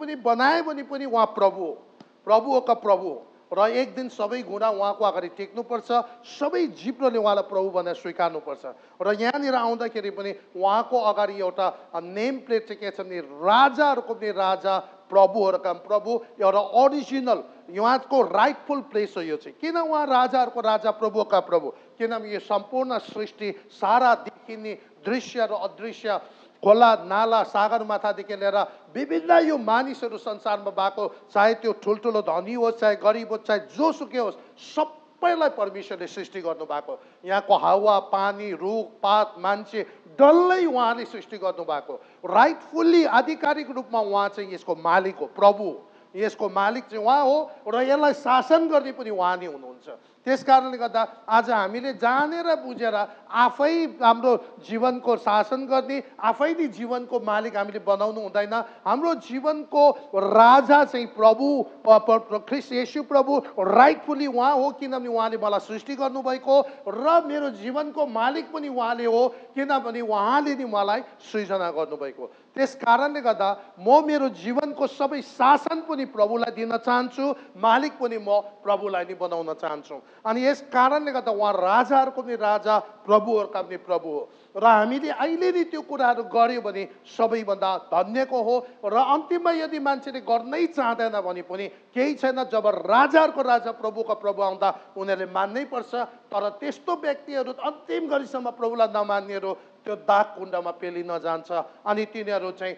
पनि उहाँ प्रभु हो, प्रभुका प्रभु हो। र एक दिन सबै घुँडा उहाँको अगाडि टेक्नुपर्छ, सबै जिब्रोले उहाँलाई प्रभु भनेर स्वीकार्नुपर्छ। र यहाँनिर आउँदाखेरि पनि उहाँको अगाडि एउटा नेम प्लेट चाहिँ के छ भने राजाहरूको पनि राजा, प्रभुहरूका प्रभु, एउटा ओरिजिनल उहाँको राइटफुल प्लेस हो यो चाहिँ। किन उहाँ राजाहरूको राजा, प्रभुका प्रभु? किनभने यो सम्पूर्ण सृष्टि, सारा देखिने दृश्य र अदृश्य, खोला नाला सागर माथादेखि लिएर विभिन्न यो मानिसहरू संसारमा भएको, चाहे त्यो ठुल्ठुलो धनी होस्, चाहे गरिब होस्, चाहे जोसुकै होस्, सबैलाई परमेश्वरले सृष्टि गर्नुभएको। यहाँको हावा पानी रुख पात मान्छे डल्लै उहाँले सृष्टि गर्नुभएको। राइटफुल्ली आधिकारिक रूपमा उहाँ चाहिँ यसको मालिक हो, प्रभु हो। यसको मालिक चाहिँ उहाँ हो र यसलाई शासन गर्ने पनि उहाँ नै हुनुहुन्छ। त्यस कारणले गर्दा आज हामीले जानेर बुझेर आफै हाम्रो जीवनको शासन गर्ने, आफै नै जीवनको मालिक हामीले बनाउनु हुँदैन। हाम्रो जीवनको राजा चाहिँ प्रभु ख्रीष्ट येशू प्रभु राइटफुल्ली उहाँ हो, किनभने उहाँले मलाई सृष्टि गर्नुभएको र मेरो जीवनको मालिक पनि उहाँले हो, किनभने उहाँले नै मलाई सृजना गर्नुभएको। त्यस कारणले गर्दा म मेरो जीवनको सबै शासन पनि प्रभुलाई दिन चाहन्छु, मालिक पनि म प्रभुलाई नै बनाउन चाहन्छु। अनि यस कारणले गर्दा उहाँ राजाहरूको पनि राजा, प्रभुहरूका पनि प्रभु हो। र हामीले अहिले नै त्यो कुराहरू गऱ्यो भने सबैभन्दा धन्यको हो। र अन्तिममा यदि मान्छेले गर्नै चाहँदैन भने पनि केही छैन, जब राजाहरूको राजा, प्रभुका प्रभु आउँदा उनीहरूले मान्नै पर्छ। तर त्यस्तो व्यक्तिहरू अन्तिम घडीसम्म प्रभुलाई नमान्नेहरू त्यो दाग कुण्डमा पेलिन जान्छ अनि तिनीहरू चाहिँ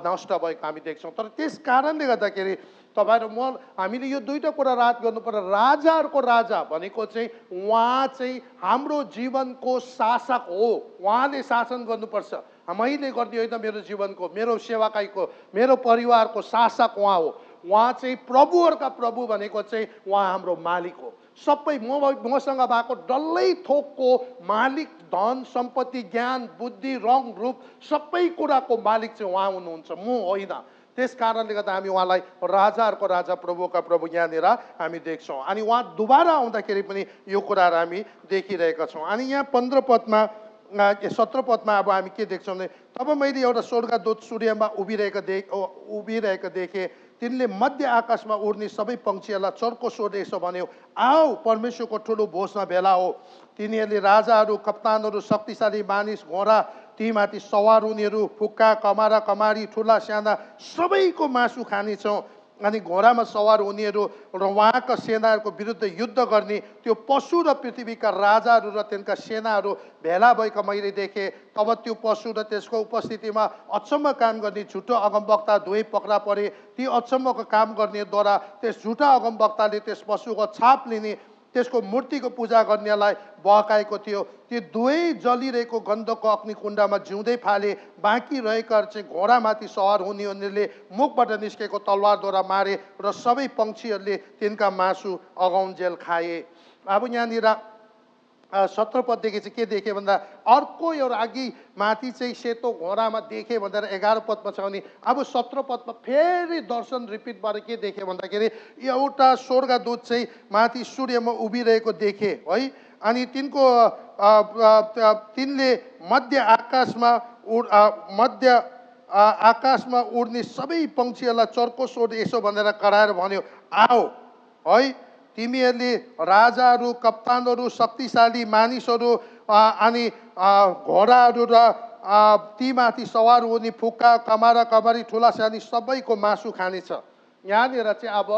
नष्ट भएको हामी देख्छौँ। तर त्यस कारणले गर्दाखेरि तपाईहरु म हामीले यो दुईटा कुरा याद गर्नुपर्छ। राजाहरूको राजा भनेको चाहिँ उहाँ चाहिँ हाम्रो जीवनको शासक हो, उहाँले शासन गर्नुपर्छ। मैले गर्ने होइन मेरो जीवनको, मेरो सेवाकाईको, मेरो परिवारको शासक उहाँ हो। उहाँ चाहिँ प्रभुहरूका प्रभु भनेको चाहिँ उहाँ हाम्रो मालिक हो। सबै मसँग भएको डल्लै थोकको मालिक, धन सम्पत्ति ज्ञान बुद्धि रङ रूप सबै कुराको मालिक चाहिँ उहाँ हुनुहुन्छ, म होइन। त्यस कारणले गर्दा हामी उहाँलाई राजाहरूको राजा प्रभुका प्रभु यहाँनिर हामी देख्छौँ। अनि उहाँ दुबारा आउँदाखेरि पनि यो कुराहरू हामी देखिरहेका छौँ। अनि यहाँ 15 पदमा 17 पदमा अब हामी के देख्छौँ भने तब मैले एउटा स्वर्गदूत सूर्यमा उभिरहेको देखेँ। तिनले मध्य आकाशमा उड्ने सबै पंक्षीहरूलाई चर्को स्वरले यसो भन्यो, आओ परमेश्वरको ठुलो भोजमा भेला हो। तिनीहरूले राजाहरू, कप्तानहरू, शक्तिशाली मानिस, घोडा, तीमाथि सवार हुनेहरू, फुक्का, कमारा कमारी, ठुला साना सबैको मासु खानेछौँ। अनि घोडामा सवार हुनेहरू र उहाँका सेनाहरूको विरुद्ध युद्ध गर्ने त्यो पशु र पृथ्वीका राजाहरू र तिनका सेनाहरू भेला भएका मैले देखेँ। तब त्यो पशु र त्यसको उपस्थितिमा अचम्म काम गर्ने झुटो अगमवक्ता दुवै पक्रा परे। ती अचम्मको काम गर्नेद्वारा त्यस झुटा अगमवक्ताले त्यस पशुको छाप लिने, त्यसको मूर्तिको पूजा गर्नेलाई बहकाएको थियो। ती दुवै जलिरहेको गन्धको अग्निकुण्डमा जिउँदै फाले। बाँकी रहेका चाहिँ घोडामाथि सवार हुनेहरूले मुखबाट निस्केको तलवारद्वारा मारे र सबै पंक्षीहरूले तिनका मासु अगाउन्जेल खाए। अब यहाँनिर 17 पददेखि चाहिँ के देखेँ भन्दा अर्को एउटा अघि माथि चाहिँ सेतो घोडामा देखेँ भनेर 11 पदमा छ भने अब 17 पदमा फेरि दर्शन रिपिट भएर के देखेँ भन्दाखेरि एउटा स्वर्गदूत चाहिँ माथि सूर्यमा उभिरहेको देखेँ है। अनि तिनले मध्य आकाशमा उड्ने सबै पंक्षीहरूलाई चर्को स्वर यसो भनेर कराएर भन्यो, आओ है तिमीहरूले राजाहरू, कप्तानहरू, शक्तिशाली मानिसहरू अनि घोडाहरू र तीमाथि सवार हुने फुक्का, कमारा कमारी, ठुला सानी सबैको मासु खानेछ। यहाँनिर चाहिँ अब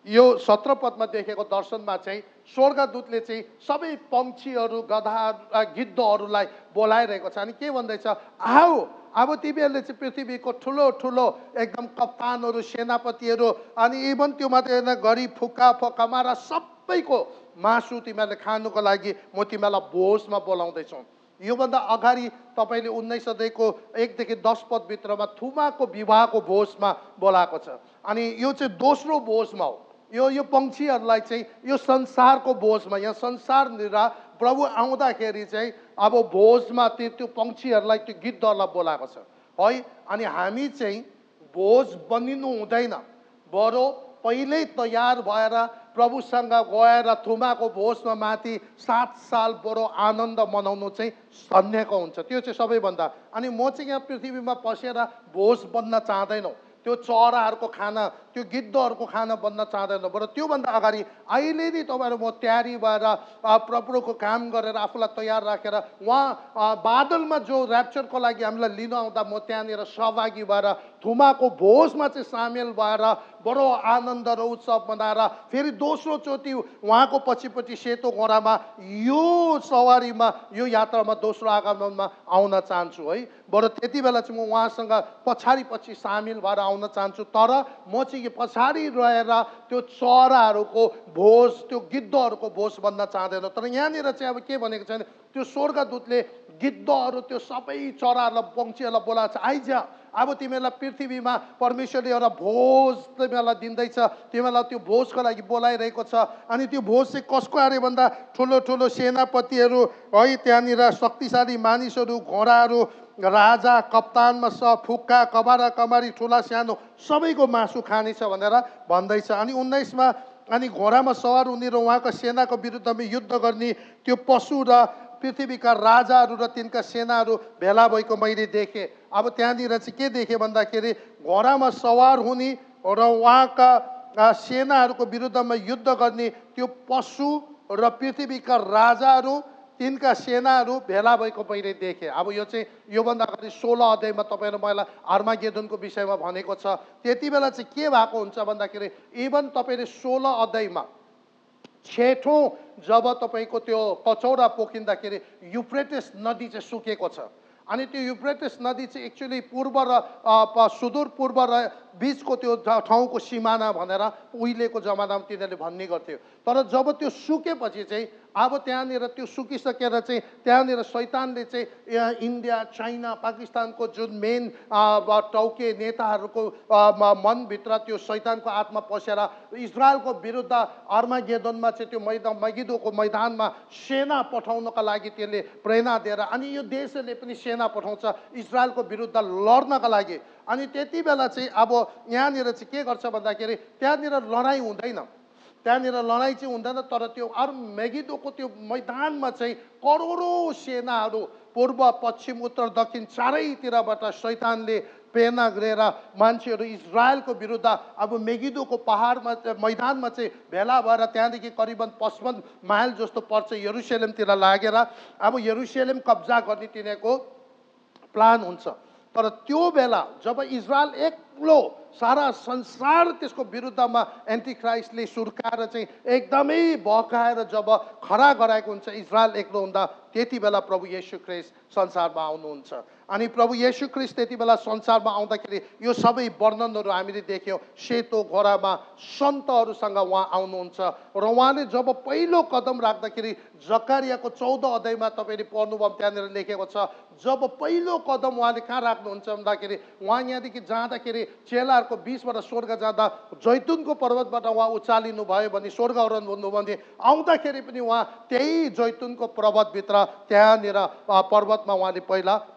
यो 17 पदमा देखेको दर्शनमा चाहिँ स्वर्गदूतले चाहिँ सबै पंक्षीहरू, गधा, गिद्धहरूलाई बोलाइरहेको छ। अनि के भन्दैछ, आओ अब तिमीहरूले चाहिँ पृथ्वीको ठुलो ठुलो एकदम कप्तानहरू, सेनापतिहरू अनि इभन त्यो मात्रै होइन, गरिब, फुक्का, कमारा सबैको मासु तिमीहरूले खानुको लागि म तिमीहरूलाई भोजमा बोलाउँदैछु। योभन्दा अगाडि तपाईँले 19 सदयको 1 देखि 10 पदभित्रमा थुमाको विवाहको भोजमा बोलाएको छ। अनि यो चाहिँ दोस्रो भोजमा हो। यो पंक्षीहरूलाई चाहिँ यो संसारको भोजमा, यहाँ संसारनिर प्रभु आउँदाखेरि चाहिँ अब भोजमा त्यो पंक्षीहरूलाई, त्यो गिद्धहरूलाई बोलाएको छ है। अनि हामी चाहिँ भोज बनिनु हुँदैन, बरु पहिल्यै तयार भएर प्रभुसँग गएर थुमाको भोजमा माथि 7 साल बडो आनन्द मनाउनु चाहिँ धन्यको हुन्छ। त्यो चाहिँ सबैभन्दा। अनि म चाहिँ यहाँ पृथ्वीमा पसेर भोज बन्न चाहँदैनौ। त्यो चराहरूको खाना त्यो गिद्धहरूको खाना बन्न चाहँदैन। बरु त्योभन्दा अगाडि अहिले नै तपाईँहरू म तयारी भएर प्रभुको काम गरेर आफूलाई तयार राखेर उहाँ बादलमा जो ऱ्याप्चरको लागि हामीलाई लिन आउँदा म त्यहाँनिर सहभागी भएर थुमाको भोजमा चाहिँ सामेल भएर बडो आनन्द र उत्सव मनाएर फेरि दोस्रो चोटि उहाँको पछिपट्टि सेतो घोडामा यो सवारीमा यो यात्रामा दोस्रो आगमनमा आउन चाहन्छु है। बरु त्यति बेला चाहिँ म उहाँसँग पछि सामेल भएर आउन चाहन्छु। तर म चाहिँ पछाडि रहेर त्यो चराहरूको भोज त्यो गिद्धहरूको भोज बन्न चाहँदैन। तर यहाँनिर चाहिँ अब के भनेको छ भने त्यो स्वर्गदूतले गिद्धहरू त्यो सबै चराहरूलाई पक्षीहरूलाई बोलाएको छ, आइज अब तिमीहरूलाई पृथ्वीमा परमेश्वरले एउटा भोज तिमीहरूलाई दिँदैछ, तिमीहरूलाई त्यो भोजको लागि बोलाइरहेको छ। अनि त्यो भोज चाहिँ कसको अरे भन्दा ठुलो ठुलो सेनापतिहरू है, त्यहाँनिर शक्तिशाली मानिसहरू, घोडाहरू, राजा, कप्तानमा फुक्का, कबारा कमारी, ठुला सानो सबैको मासु खानेछ भनेर भन्दैछ। अनि 19मा अनि घोडामा सवार हुने र उहाँको सेनाको विरुद्धमा युद्ध गर्ने त्यो पशु र पृथ्वीका राजाहरू र तिनका सेनाहरू भेला भएको मैले देखेँ। अब त्यहाँनिर चाहिँ के देखेँ भन्दाखेरि घोडामा सवार हुने र उहाँका सेनाहरूको विरुद्धमा युद्ध गर्ने त्यो पशु र पृथ्वीका राजाहरू तिनका सेनाहरू भेला भएको मैले देखेँ। अब यो चाहिँ योभन्दा अगाडि 16 अध्यायमा तपाईँहरू मलाई आर्मागेदोनको विषयमा भनेको छ। त्यति बेला चाहिँ के भएको हुन्छ भन्दाखेरि इभन तपाईँले 16 अध्यायमा छेठौँ जब तपाईँको त्यो कचौरा पोखिँदाखेरि युफ्रेटिस नदी चाहिँ सुकेको छ। अनि त्यो युफ्रेटिस नदी चाहिँ एक्चुअली पूर्व र सुदूर पूर्व र बिचको त्यो ठाउँको सिमाना भनेर उहिलेको जमानामा तिनीहरूले भन्ने गर्थ्यो। तर जब त्यो सुकेपछि चाहिँ अब त्यहाँनिर त्यो सुकिसकेर चाहिँ त्यहाँनिर शैतानले चाहिँ इन्डिया, चाइना, पाकिस्तानको जुन मेन टाउके नेताहरूको मनभित्र त्यो शैतानको आत्मा पसेर इजरायलको विरुद्ध आर्मागेदोनमा चाहिँ त्यो मगिदोको मैदानमा सेना पठाउनका लागि त्यसले प्रेरणा दिएर अनि यो देशले पनि सेना पठाउँछ इजरायलको विरुद्ध लड्नका लागि। अनि त्यति बेला चाहिँ अब यहाँनिर चाहिँ के गर्छ भन्दाखेरि त्यहाँनिर लडाइँ हुँदैन, त्यहाँनिर लडाइँ चाहिँ हुँदैन। तर त्यो मेगिदोको त्यो मैदानमा चाहिँ करोडौँ सेनाहरू पूर्व, पश्चिम, उत्तर, दक्षिण चारैतिरबाट शैतानले प्रेरणा गरेर मान्छेहरू इजरायलको विरुद्ध अब मेगिदोको पहाडमा मैदानमा चाहिँ भेला भएर त्यहाँदेखि करिबन 55 माइल जस्तो पर्छ यरुशलेमतिर लागेर अब यरुशलेम कब्जा गर्ने तिनीहरूको प्लान हुन्छ। तर त्यो बेला जब इजरायल एक्लो सारा संसार त्यसको विरुद्धमा एन्टिक्राइस्टले सुर्काएर चाहिँ एकदमै भकाएर जब खडा गराएको हुन्छ इजरायल एक्लो हुँदा, त्यति बेला प्रभु येशू ख्रीष्ट संसारमा आउनुहुन्छ। अनि प्रभु येशू ख्रीष्ट त्यति बेला संसारमा आउँदाखेरि यो सबै वर्णनहरू हामीले देख्यौँ। सेतो घोडामा सन्तहरूसँग उहाँ आउनुहुन्छ र उहाँले जब पहिलो कदम राख्दाखेरि जकारियाको 14 अध्यायमा तपाईँले पढ्नुभयो त्यहाँनिर लेखेको छ जब पहिलो कदम उहाँले कहाँ राख्नुहुन्छ भन्दाखेरि उहाँ यहाँदेखि जाँदाखेरि चेलाहरूको बिचबाट स्वर्ग जाँदा जैतुनको पर्वतबाट उहाँ उचालिनु भयो भने स्वर्गआरोहण हुनु भने आउँदाखेरि पनि उहाँ त्यही जैतुनको पर्वतभित्र त्यहाँनिर पर्वतमा उहाँले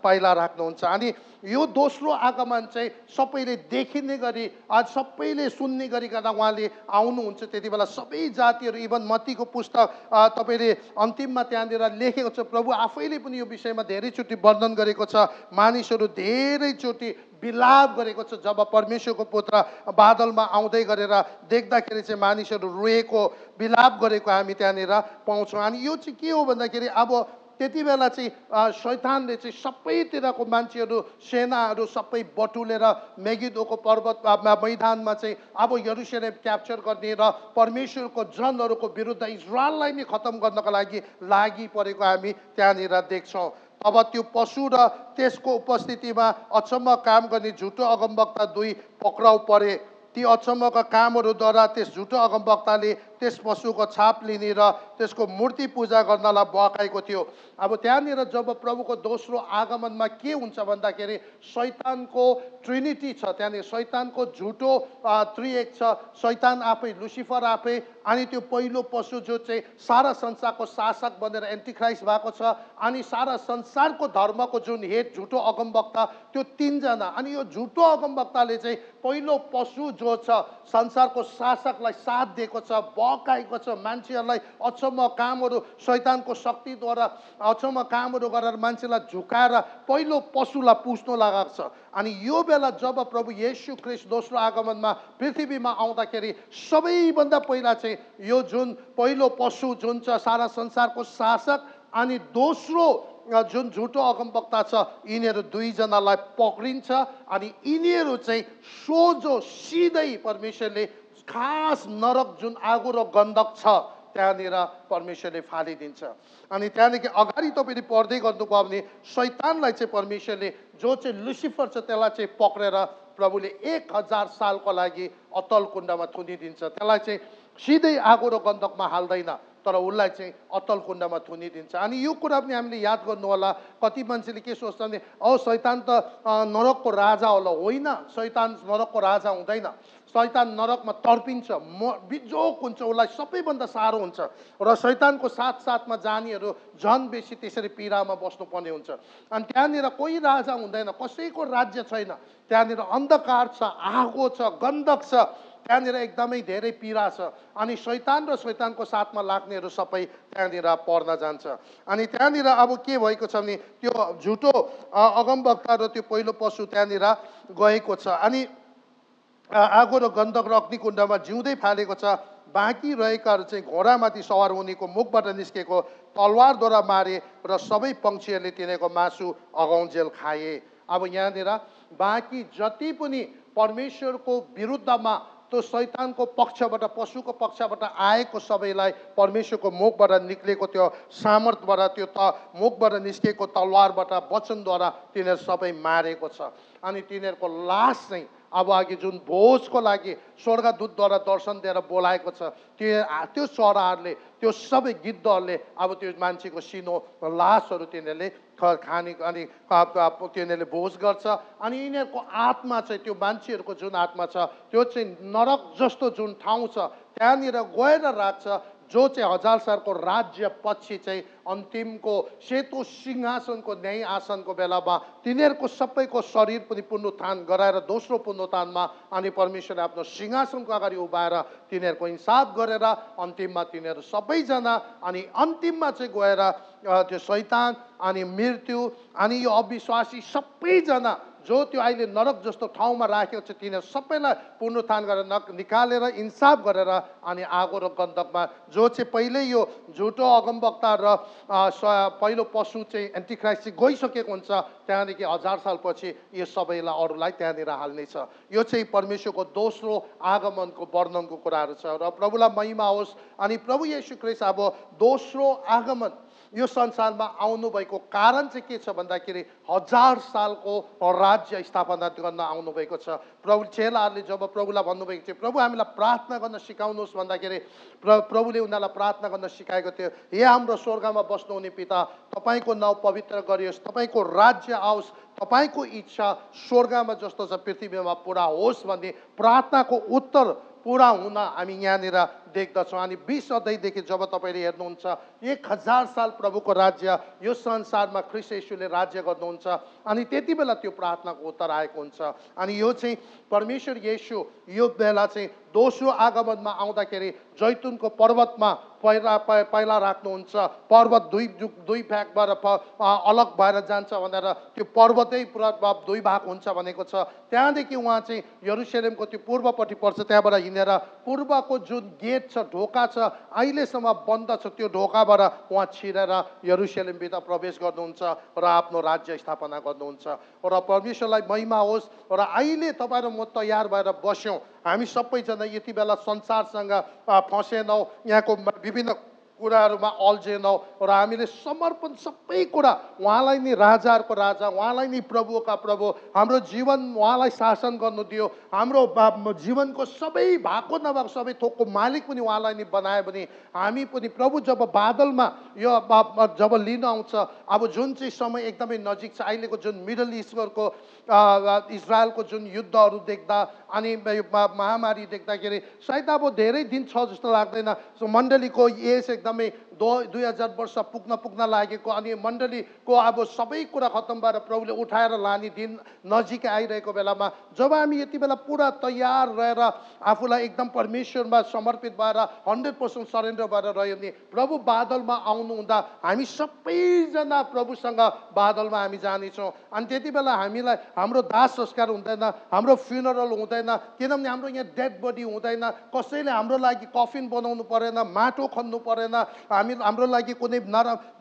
पाइला राख्नुहुन्छ। अनि यो दोस्रो आगमन चाहिँ सबैले देखिने गरी आज सबैले सुन्ने गरिकन उहाँले आउनुहुन्छ। त्यति बेला सबै जातिहरू इभन मत्तीको पुस्तक तपाईँले अन्तिममा त्यहाँनिर लेखेको छ, प्रभु आफैले पनि यो विषयमा धेरैचोटि वर्णन गरेको छ। मानिसहरू धेरैचोटि विलाप गरेको छ जब परमेश्वरको पुत्र बादलमा आउँदै गरेर देख्दाखेरि चाहिँ मानिसहरू रोएको विलाप गरेको हामी त्यहाँनिर पाउँछौँ। अनि यो चाहिँ के हो भन्दाखेरि अब त्यति बेला चाहिँ शैतानले चाहिँ सबैतिरको मान्छेहरू सेनाहरू सबै बटुलेर मेगिदोको पर्वत मैदानमा चाहिँ अब यरुशलेम क्याप्चर गर्ने र परमेश्वरको जनहरूको विरुद्ध इजरायललाई नै खतम गर्नको लागि लागि परेको हामी त्यहाँनिर देख्छौँ। अब त्यो पशु र त्यसको उपस्थितिमा अचम्म काम गर्ने झुटो अगमवक्ता 2 पक्राउ परे। ती अचम्मका कामहरूद्वारा त्यस झुटो अगमवक्ताले त्यस पशुको छाप लिने र त्यसको मूर्ति पूजा गर्नलाई बकाएको थियो। अब त्यहाँनिर जब प्रभुको दोस्रो आगमनमा के हुन्छ भन्दाखेरि शैतानको ट्रिनिटी छ, त्यहाँनिर शैतानको झुटो त्रिएक छ, शैतान आफै लुसिफर आफै अनि त्यो पहिलो पशु जो चाहिँ सारा संसारको शासक बनेर एन्टिक्राइस्ट भएको छ अनि सारा संसारको धर्मको जुन हेड झुटो अगमवक्ता त्यो 3 जना। अनि यो झुटो अगमवक्ताले चाहिँ पहिलो पशु जो छ संसारको शासकलाई साथ दिएको छ, बहकाएको छ। मान्छेहरूलाई अचम्म कामहरू शैतानको शक्तिद्वारा अचम्म कामहरू गरेर मान्छेलाई झुकाएर पहिलो पशुलाई पुज्नु लगाएको छ। अनि यो बेला जब प्रभु येशू ख्रीष्ट दोस्रो आगमनमा पृथ्वीमा आउँदाखेरि सबैभन्दा पहिला चाहिँ यो जुन पहिलो पशु जुन छ सारा संसारको शासक अनि दोस्रो जुन झुटो अगमवक्ता छ यिनीहरू दुईजनालाई पक्रिन्छ अनि यिनीहरू चाहिँ सोझो सिधै परमेश्वरले खास नरक जुन आगो र गन्धक छ त्यहाँनिर परमेश्वरले फालिदिन्छ। अनि त्यहाँदेखि अगाडि तपाईँले पढ्दै गर्नुभयो भने शैतानलाई चाहिँ परमेश्वरले जो चाहिँ लुसिफर छ त्यसलाई चाहिँ पक्रेर प्रभुले 1000 सालको लागि अतल कुण्डमा थुनिदिन्छ। त्यसलाई चाहिँ सिधै आगो र गन्धकमा हाल्दैन तर उसलाई चाहिँ अतल कुण्डमा थुनिदिन्छ। अनि यो कुरा पनि हामीले याद गर्नु होला। कति मान्छेले के सोच्छ भने शैतान त नरकको राजा होला। होइन, शैतान नरकको राजा हुँदैन। शैतान नरकमा तर्पिन्छ, बिजोक हुन्छ, उसलाई सबैभन्दा साह्रो हुन्छ र शैतानको साथसाथमा जानेहरू झन् बेसी त्यसरी पीडामा बस्नुपर्ने हुन्छ। अनि त्यहाँनिर कोही राजा हुँदैन, कसैको राज्य छैन। त्यहाँनिर अन्धकार छ, आगो छ, गन्धक छ, त्यहाँनिर एकदमै धेरै पीडा छ। अनि शैतान र शैतानको साथमा लाग्नेहरू सबै त्यहाँनिर पर्न जान्छ। अनि त्यहाँनिर अब के भएको छ भने त्यो झुटो अगमवक्ता र त्यो पहिलो पशु त्यहाँनिर गएको छ अनि आगो र गन्धक र अग्निकुण्डमा जिउँदै फालेको छ। बाँकी रहेकाहरू चाहिँ घोडामाथि सवार हुनेको मुखबाट निस्केको तलवारद्वारा मारे र सबै पक्षीहरूले तिनीहरूको मासु अगाउन्जेल खाए। अब यहाँनिर बाँकी जति पनि परमेश्वरको विरुद्धमा त्यो शैतानको पक्षबाट पशुको पक्षबाट आएको सबैलाई परमेश्वरको मुखबाट निक्लेको त्यो सामर्थबाट त्यो मुखबाट निस्केको तलवारबाट वचनद्वारा तिनीहरू सबै मारेको छ। अनि तिनीहरूको लास चाहिँ अब अघि जुन भोजको लागि स्वर्गदूतद्वारा दर्शन दिएर बोलाएको छ त्यो चराहरूले त्यो सबै गिद्धहरूले अब त्यो मान्छेको सिनो लासहरू तिनीहरूले खाने अनि तिनीहरूले भोज गर्छ। अनि यिनीहरूको आत्मा चाहिँ त्यो मान्छेहरूको जुन आत्मा छ त्यो चाहिँ नरक जस्तो जुन ठाउँ छ त्यहाँनिर गएर राख्छ जो चाहिँ 1000 सालको राज्य पछि चाहिँ अन्तिमको सेतो सिंहासनको न्याय आसनको बेलामा तिनीहरूको सबैको शरीर पनि पुनरुत्थान गराएर दोस्रो पुनरुत्थानमा अनि परमेश्वरले आफ्नो सिंहासनको अगाडि उभाएर तिनीहरूको हिसाब गरेर अन्तिममा तिनीहरू सबैजना अनि अन्तिममा चाहिँ गएर त्यो शैतान अनि मृत्यु अनि यो अविश्वासी सबैजना जो त्यो अहिले नरक जस्तो ठाउँमा राखेको छ तिनीहरू सबैलाई पुनरुत्थान गरेर निकालेर इन्साफ गरेर अनि आगो र गन्धकमा जो चाहिँ पहिले यो झुटो अगमवक्ता र पहिलो पशु चाहिँ एन्टिक्राइस्ट चाहिँ गइसकेको हुन्छ त्यहाँदेखि 1000 सालपछि यो सबैलाई अरूलाई त्यहाँनिर हाल्नेछ। यो चाहिँ परमेश्वरको दोस्रो आगमनको वर्णनको कुराहरू छ र प्रभुलाई महिमा होस्। अनि प्रभु येशू ख्रीष्ट अब दोस्रो आगमन यो संसारमा आउनुभएको कारण चाहिँ के छ भन्दाखेरि 1000 सालको राज्य स्थापना गर्न आउनुभएको छ। प्रभु चेलाहरूले जब प्रभुलाई भन्नुभएको थियो प्रभु हामीलाई प्रार्थना गर्न सिकाउनुहोस् भन्दाखेरि प्रभुले उनीहरूलाई प्रार्थना गर्न सिकाएको थियो, हे हाम्रो स्वर्गमा बस्नुहुने पिता, तपाईँको नाउँ पवित्र गरियोस्, तपाईँको राज्य आओस्, तपाईँको इच्छा स्वर्गमा जस्तो छ पृथ्वीमा पुरा होस् भन्ने प्रार्थनाको उत्तर पुरा हुन हामी यहाँनिर देख्दछौँ। अनि 20 अध्यायदेखि जब तपाईँले हेर्नुहुन्छ 1000 साल प्रभुको राज्य यो संसारमा ख्रीष्ट येशूले राज्य गर्नुहुन्छ अनि त्यति बेला त्यो प्रार्थनाको उत्तर आएको हुन्छ। अनि यो चाहिँ परमेश्वर येशू यो बेला चाहिँ दोस्रो आगमनमा आउँदाखेरि जैतुनको पर्वतमा पहिला राख्नुहुन्छ। पर्वत दुई भागबाट अलग भएर जान्छ भनेर त्यो पर्वतै पुरा दुई भाग हुन्छ भनेको छ। त्यहाँदेखि उहाँ चाहिँ यरुशलेमको त्यो पूर्वपट्टि पर्छ, त्यहाँबाट हिँडेर पूर्वको जुन गेट छ ढोका छ अहिलेसम्म बन्द छ त्यो ढोकाबाट उहाँ छिरेर यरुशलेमभित्र प्रवेश गर्नुहुन्छ र आफ्नो राज्य स्थापना गर्नुहुन्छ। र परमेश्वरलाई महिमा होस्। र अहिले तपाईँ र म तयार भएर बस्यौँ, हामी सबैजना यति बेला संसारसँग फसेनौँ, यहाँको विभिन्न कुराहरूमा अल्झेनौँ र हामीले समर्पण सबै कुरा उहाँलाई नै राजाहरूको राजा, उहाँलाई नै प्रभुका प्रभु, हाम्रो जीवन उहाँलाई शासन गर्नु दियो, हाम्रो जीवनको सबै भएको नभएको सबै थोकको मालिक पनि उहाँलाई नै बनायो भने हामी पनि प्रभु जब बादलमा यो जब लिन आउँछ अब जुन चाहिँ समय एकदमै नजिक छ अहिलेको जुन मिडल इस्टको इजरायलको जुन युद्धहरू देख्दा अनि महामारी देख्दाखेरि सायद अब धेरै दिन छ जस्तो लाग्दैन। मण्डलीको एज एकदमै 2000 वर्ष पुग्न लागेको अनि मण्डलीको अब सबै कुरा खत्तम भएर प्रभुले उठाएर लाने दिन नजिकै आइरहेको बेलामा जब हामी यति बेला पुरा तयार रहेर आफूलाई एकदम परमेश्वरमा समर्पित भएर 100% सरेन्डर भएर रह्यो भने प्रभु बादलमा आउनुहुँदा हामी सबैजना प्रभुसँग बादलमा हामी जानेछौँ। अनि त्यति बेला हामीलाई हाम्रो दाह संस्कार हुँदैन, हाम्रो फ्युनरल हुँदैन, किनभने हाम्रो यहाँ डेड बडी हुँदैन, कसैले हाम्रो लागि कफिन बनाउनु परेन, माटो खन्नु परेन, हाम्रो लागि कुनै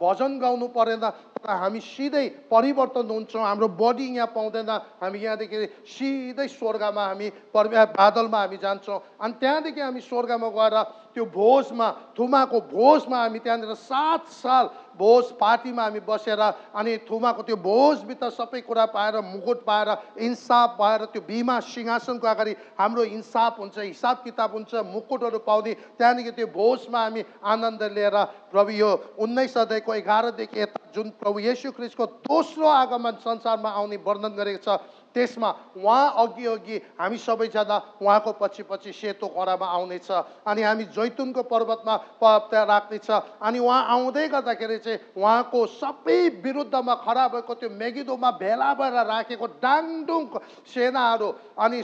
भजन गाउनु परेन, तर हामी सिधै परिवर्तन हुन्छौँ। हाम्रो बडी यहाँ पाउँदैन, हामी यहाँदेखि सिधै स्वर्गमा हामी बादलमा हामी जान्छौँ। अनि त्यहाँदेखि हामी स्वर्गमा गएर त्यो भोजमा थुमाको भोजमा हामी त्यहाँनिर 7 साल भोज पार्टीमा हामी बसेर अनि थुमाको त्यो भोजभित्र सबै कुरा पाएर मुकुट पाएर इन्साफ पाएर त्यो बिमा सिंहासनको अगाडि हाम्रो इन्साफ हुन्छ, हिसाब किताब हुन्छ, मुकुटहरू पाउने त्यहाँदेखि त्यो भोजमा हामी आनन्द लिएर प्रभु यो 19 अध्यायको 11 देखि यता जुन प्रभु येशू ख्रीष्टको दोस्रो आगमन संसारमा आउने वर्णन गरेको छ त्यसमा उहाँ अघि अघि हामी सबैजना उहाँको पछि पछि सेतो घोडामा आउनेछ अनि हामी जैतुनको पर्वतमा राख्नेछ अनि उहाँ आउँदै गर्दाखेरि चाहिँ उहाँको सबै विरुद्धमा खडा भएको त्यो मेगिदोमा भेला भएर राखेको डाङडुङ सेनाहरू अनि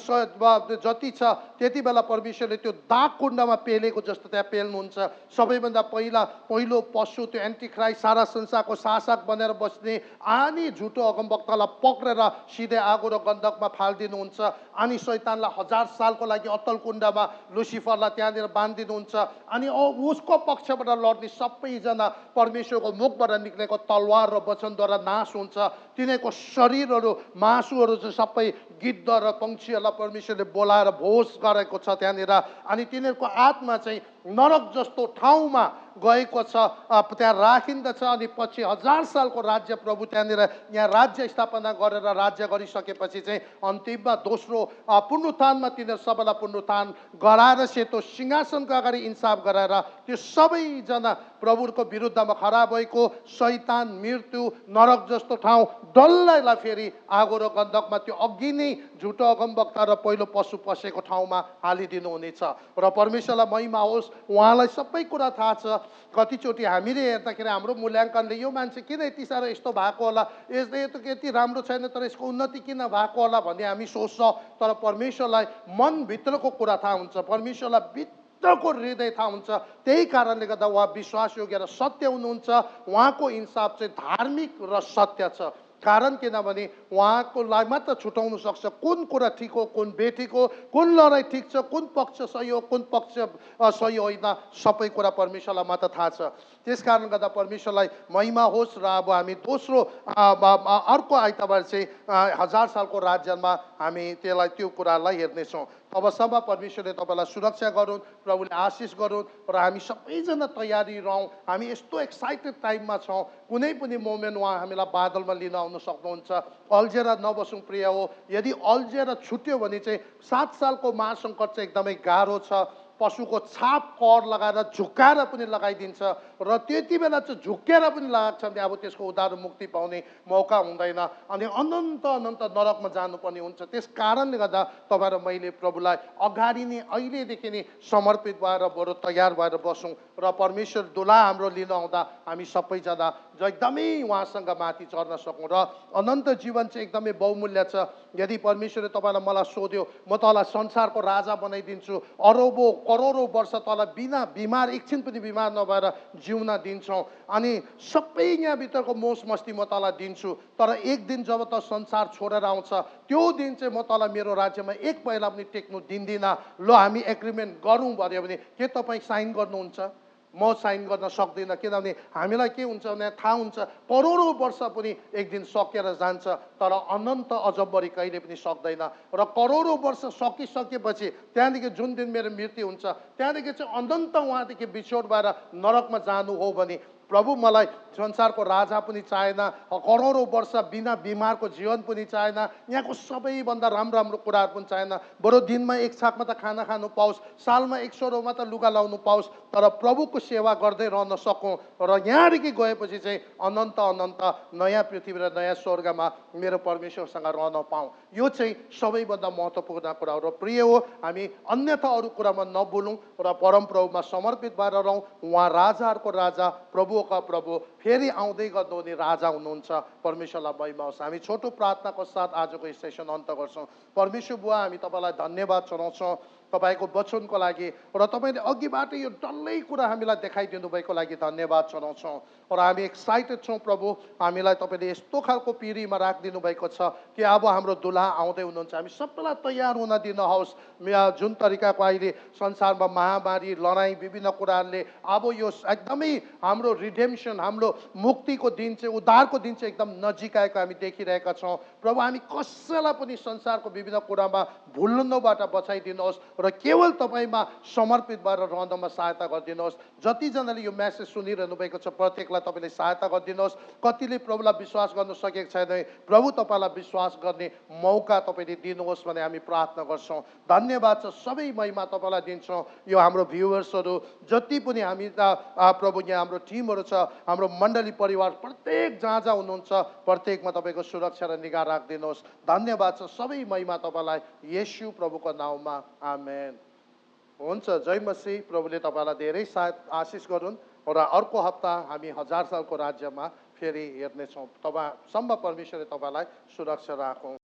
जति छ त्यति बेला परमेश्वरले त्यो दाग कुण्डमा पेलेको जस्तो त्यहाँ पेल्नुहुन्छ। सबैभन्दा पहिलो पशु त्यो एन्टिक्राइस्ट सारा संसारको शासक बनेर बस्ने अनि झुटो अगमवक्तालाई पक्रेर सिधै आगो र गन्धकमा फालिदिनुहुन्छ अनि शैतानलाई 1000 सालको लागि अतल कुण्डमा लुसिफरलाई त्यहाँनिर बाँधिदिनुहुन्छ अनि उसको पक्षबाट लड्ने सबैजना परमेश्वरको मुखबाट निक्लेको तलवार र वचनद्वारा नाश हुन्छ। तिनीहरूको शरीरहरू मासुहरू चाहिँ सबै गिद्ध र पंक्षीहरूलाई परमेश्वरले बोलाएर भोज गरेको छ त्यहाँनिर अनि तिनीहरूको आत्मा चाहिँ नरक जस्तो ठाउँमा गएको छ, त्यहाँ राखिन्दछ अनि पछि 1000 सालको राज्य प्रभु त्यहाँनिर यहाँ राज्य स्थापना गरेर राज्य गरिसकेपछि चाहिँ अन्तिममा दोस्रो पुनरुत्थानमा तिनीहरू सबैलाई पुनरुत्थान गराएर सेतो सिंहासनको अगाडि इन्साफ गराएर त्यो सबैजना प्रभुको विरुद्धमा खडा भएको शैतान मृत्यु नरक जस्तो ठाउँ डल्लैलाई फेरि आगो र गन्धकमा त्यो अघि नै झुटो अगमवक्ता र पहिलो पशु पसेको ठाउँमा हालिदिनु हुनेछ र परमेश्वरलाई महिमा होस्। उहाँलाई सबै कुरा थाहा छ। कतिचोटि हामीले हेर्दाखेरि हाम्रो मूल्याङ्कनले यो मान्छे किन यति साह्रो यस्तो भएको होला, यो त यति राम्रो छैन तर यसको उन्नति किन भएको होला भन्ने हामी सोच्छौँ, तर परमेश्वरलाई मनभित्रको कुरा थाहा हुन्छ, परमेश्वरलाई भित्रको हृदय थाहा हुन्छ। त्यही कारणले गर्दा उहाँ विश्वासयोग्य र सत्य हुनुहुन्छ। उहाँको इन्साफ चाहिँ धार्मिक र सत्य छ। कारण किनभने उहाँको लागि मात्र छुटाउन सक्छ कुन कुरा ठिक हो कुन बेठिक हो, कुन लडाइँ ठिक छ, कुन पक्ष सही हो कुन पक्ष सही होइन, सबै कुरा परमेश्वरलाई मात्र थाहा छ। त्यस कारण गर्दा परमेश्वरलाई महिमा होस्। र अब हामी दोस्रो अर्को आइतबार चाहिँ 1000 सालको राज्यमा हामी त्यो कुरालाई हेर्नेछौँ। तबसम्म परमेश्वरले तपाईँलाई सुरक्षा गरून्, प्रभुले आशिष गरून् र हामी सबैजना तयारी रहौँ। हामी यस्तो एक्साइटेड टाइममा छौँ, कुनै पनि मोमेन्ट उहाँ हामीलाई बादलमा लिन आउन सक्नुहुन्छ। अल्झेर नबसौँ प्रिय हो। यदि अल्झेर छुट्यो भने चाहिँ 7 सालको महासङ्कट चाहिँ एकदमै गाह्रो छ। पशुको छाप कर लगाएर झुक्काएर पनि लगाइदिन्छ र त्यति बेला चाहिँ झुक्केर पनि लगाएको छ भने अब त्यसको उद्धार मुक्ति पाउने मौका हुँदैन अनि अनन्त अनन्त नरकमा जानुपर्ने हुन्छ। त्यस कारणले गर्दा तपाईँ र मैले प्रभुलाई अगाडि नै अहिलेदेखि नै समर्पित भएर बरु तयार भएर बसौँ र परमेश्वर दुला हाम्रो लिन आउँदा हामी सबैजना जो एकदमै उहाँसँग माथि चढ्न सकौँ र अनन्त जीवन चाहिँ एकदमै बहुमूल्य छ। यदि परमेश्वरले तपाईँलाई मलाई सोध्यो म तँलाई संसारको राजा बनाइदिन्छु, अरबौँ करोडौँ वर्ष तँलाई बिना बिमार एकछिन पनि बिमार नभएर जिउन दिन्छौँ अनि सबै यहाँभित्रको मोस मस्ती म तँलाई दिन्छु, तर एक दिन जब त संसार छोडेर आउँछ त्यो दिन चाहिँ म तँलाई मेरो राज्यमा एक पैला पनि टेक्नु दिन्दिनँ। ल हामी एग्रिमेन्ट गरौँ भन्यो भने के तपाईँ साइन गर्नुहुन्छ? म साइन गर्न सक्दिनँ, किनभने हामीलाई के हुन्छ भने थाहा हुन्छ करोडौँ वर्ष पनि एक दिन सकेर जान्छ तर अनन्त अजम्बरी कहिले पनि सक्दैन र करोडौँ वर्ष सकिसकेपछि त्यहाँदेखि जुन दिन मेरो मृत्यु हुन्छ त्यहाँदेखि चाहिँ अनन्त उहाँदेखि बिछोड भएर नरकमा जानु हो भने प्रभु मलाई संसारको राजा पनि चाहेन, करोडौँ वर्ष बिना बिमारको जीवन पनि चाहेन, यहाँको सबैभन्दा राम्रो राम्रो कुराहरू पनि चाहेन। बरु दिनमा एक छाकमा त खाना खानु पाओस्, सालमा एक सोरोमा त लुगा लाउनु पाओस्, तर प्रभुको सेवा गर्दै रहन सकौँ र यहाँदेखि गएपछि चाहिँ अनन्त अनन्त नयाँ पृथ्वी र नयाँ स्वर्गमा मेरो परमेश्वरसँग रहन पाऊँ। यो चाहिँ सबैभन्दा महत्त्वपूर्ण कुरा हो र प्रिय हो, हामी अन्यथा अरू कुरामा नबोलौँ र परमप्रभुमा समर्पित भएर रहौँ। उहाँ राजाहरूको राजा, प्रभुका प्रभु, फेरि आउँदै गर्नुहुने राजा हुनुहुन्छ। परमेश्वरलाई महिमा होस्। हामी छोटो प्रार्थनाको साथ आजको सेसन अन्त गर्छौँ। परमेश्वर बुवा, हामी तपाईँलाई धन्यवाद चढाउँछौँ तपाईँको वचनको लागि र तपाईँले अघिबाट यो डल्लै कुरा हामीलाई देखाइदिनु भएको लागि धन्यवाद चढाउँछौँ र हामी एक्साइटेड छौँ प्रभु। हामीलाई तपाईँले यस्तो खालको पिँढीमा राखिदिनु भएको छ कि अब हाम्रो दुल्हा आउँदै हुनुहुन्छ। हामी सबैलाई तयार हुन दिनुहोस्। जुन तरिकाको अहिले संसारमा महामारी, लडाइँ, विभिन्न कुराहरूले अब यो एकदमै हाम्रो रिडेम्सन, हाम्रो मुक्तिको दिन चाहिँ, उद्धारको दिन चाहिँ एकदम नजिक आएको हामी देखिरहेका छौँ। प्रभु, हामी कसैलाई पनि संसारको विभिन्न कुरामा भुल्नुबाट बचाइदिनुहोस् र केवल तपाईँमा समर्पित भएर रहनमा सहायता गरिदिनुहोस्। जतिजनाले यो मेसेज सुनिरहनु भएको छ प्रत्येकलाई तपाईँले सहायता गरिदिनुहोस्। कतिले प्रभुलाई विश्वास गर्न सकेको छैन, प्रभु तपाईँलाई विश्वास गर्ने मौका तपाईँले दिनुहोस् भने हामी प्रार्थना गर्छौँ। धन्यवाद छ, सबै महिमा तपाईँलाई दिन्छौँ। यो हाम्रो भ्युवर्सहरू जति पनि हामी प्रभु यहाँ हाम्रो टिमहरू छ, हाम्रो मण्डली परिवार प्रत्येक जहाँ जहाँ हुनुहुन्छ प्रत्येकमा तपाईँको सुरक्षा र निगाह राखिदिनुहोस्। धन्यवाद छ, सबै महिमा तपाईँलाई येशू प्रभुको नाउँमा, आमेन। हुन्छ, जय मसीह। प्रभुले तपाईँलाई धेरै आशिष गरून् र अर्को हप्ता हामी 1000 सालको राज्यमा फेरि हेर्नेछौँ। तपाईँसम्म परमेश्वरले तपाईँलाई सुरक्षा राखौँ।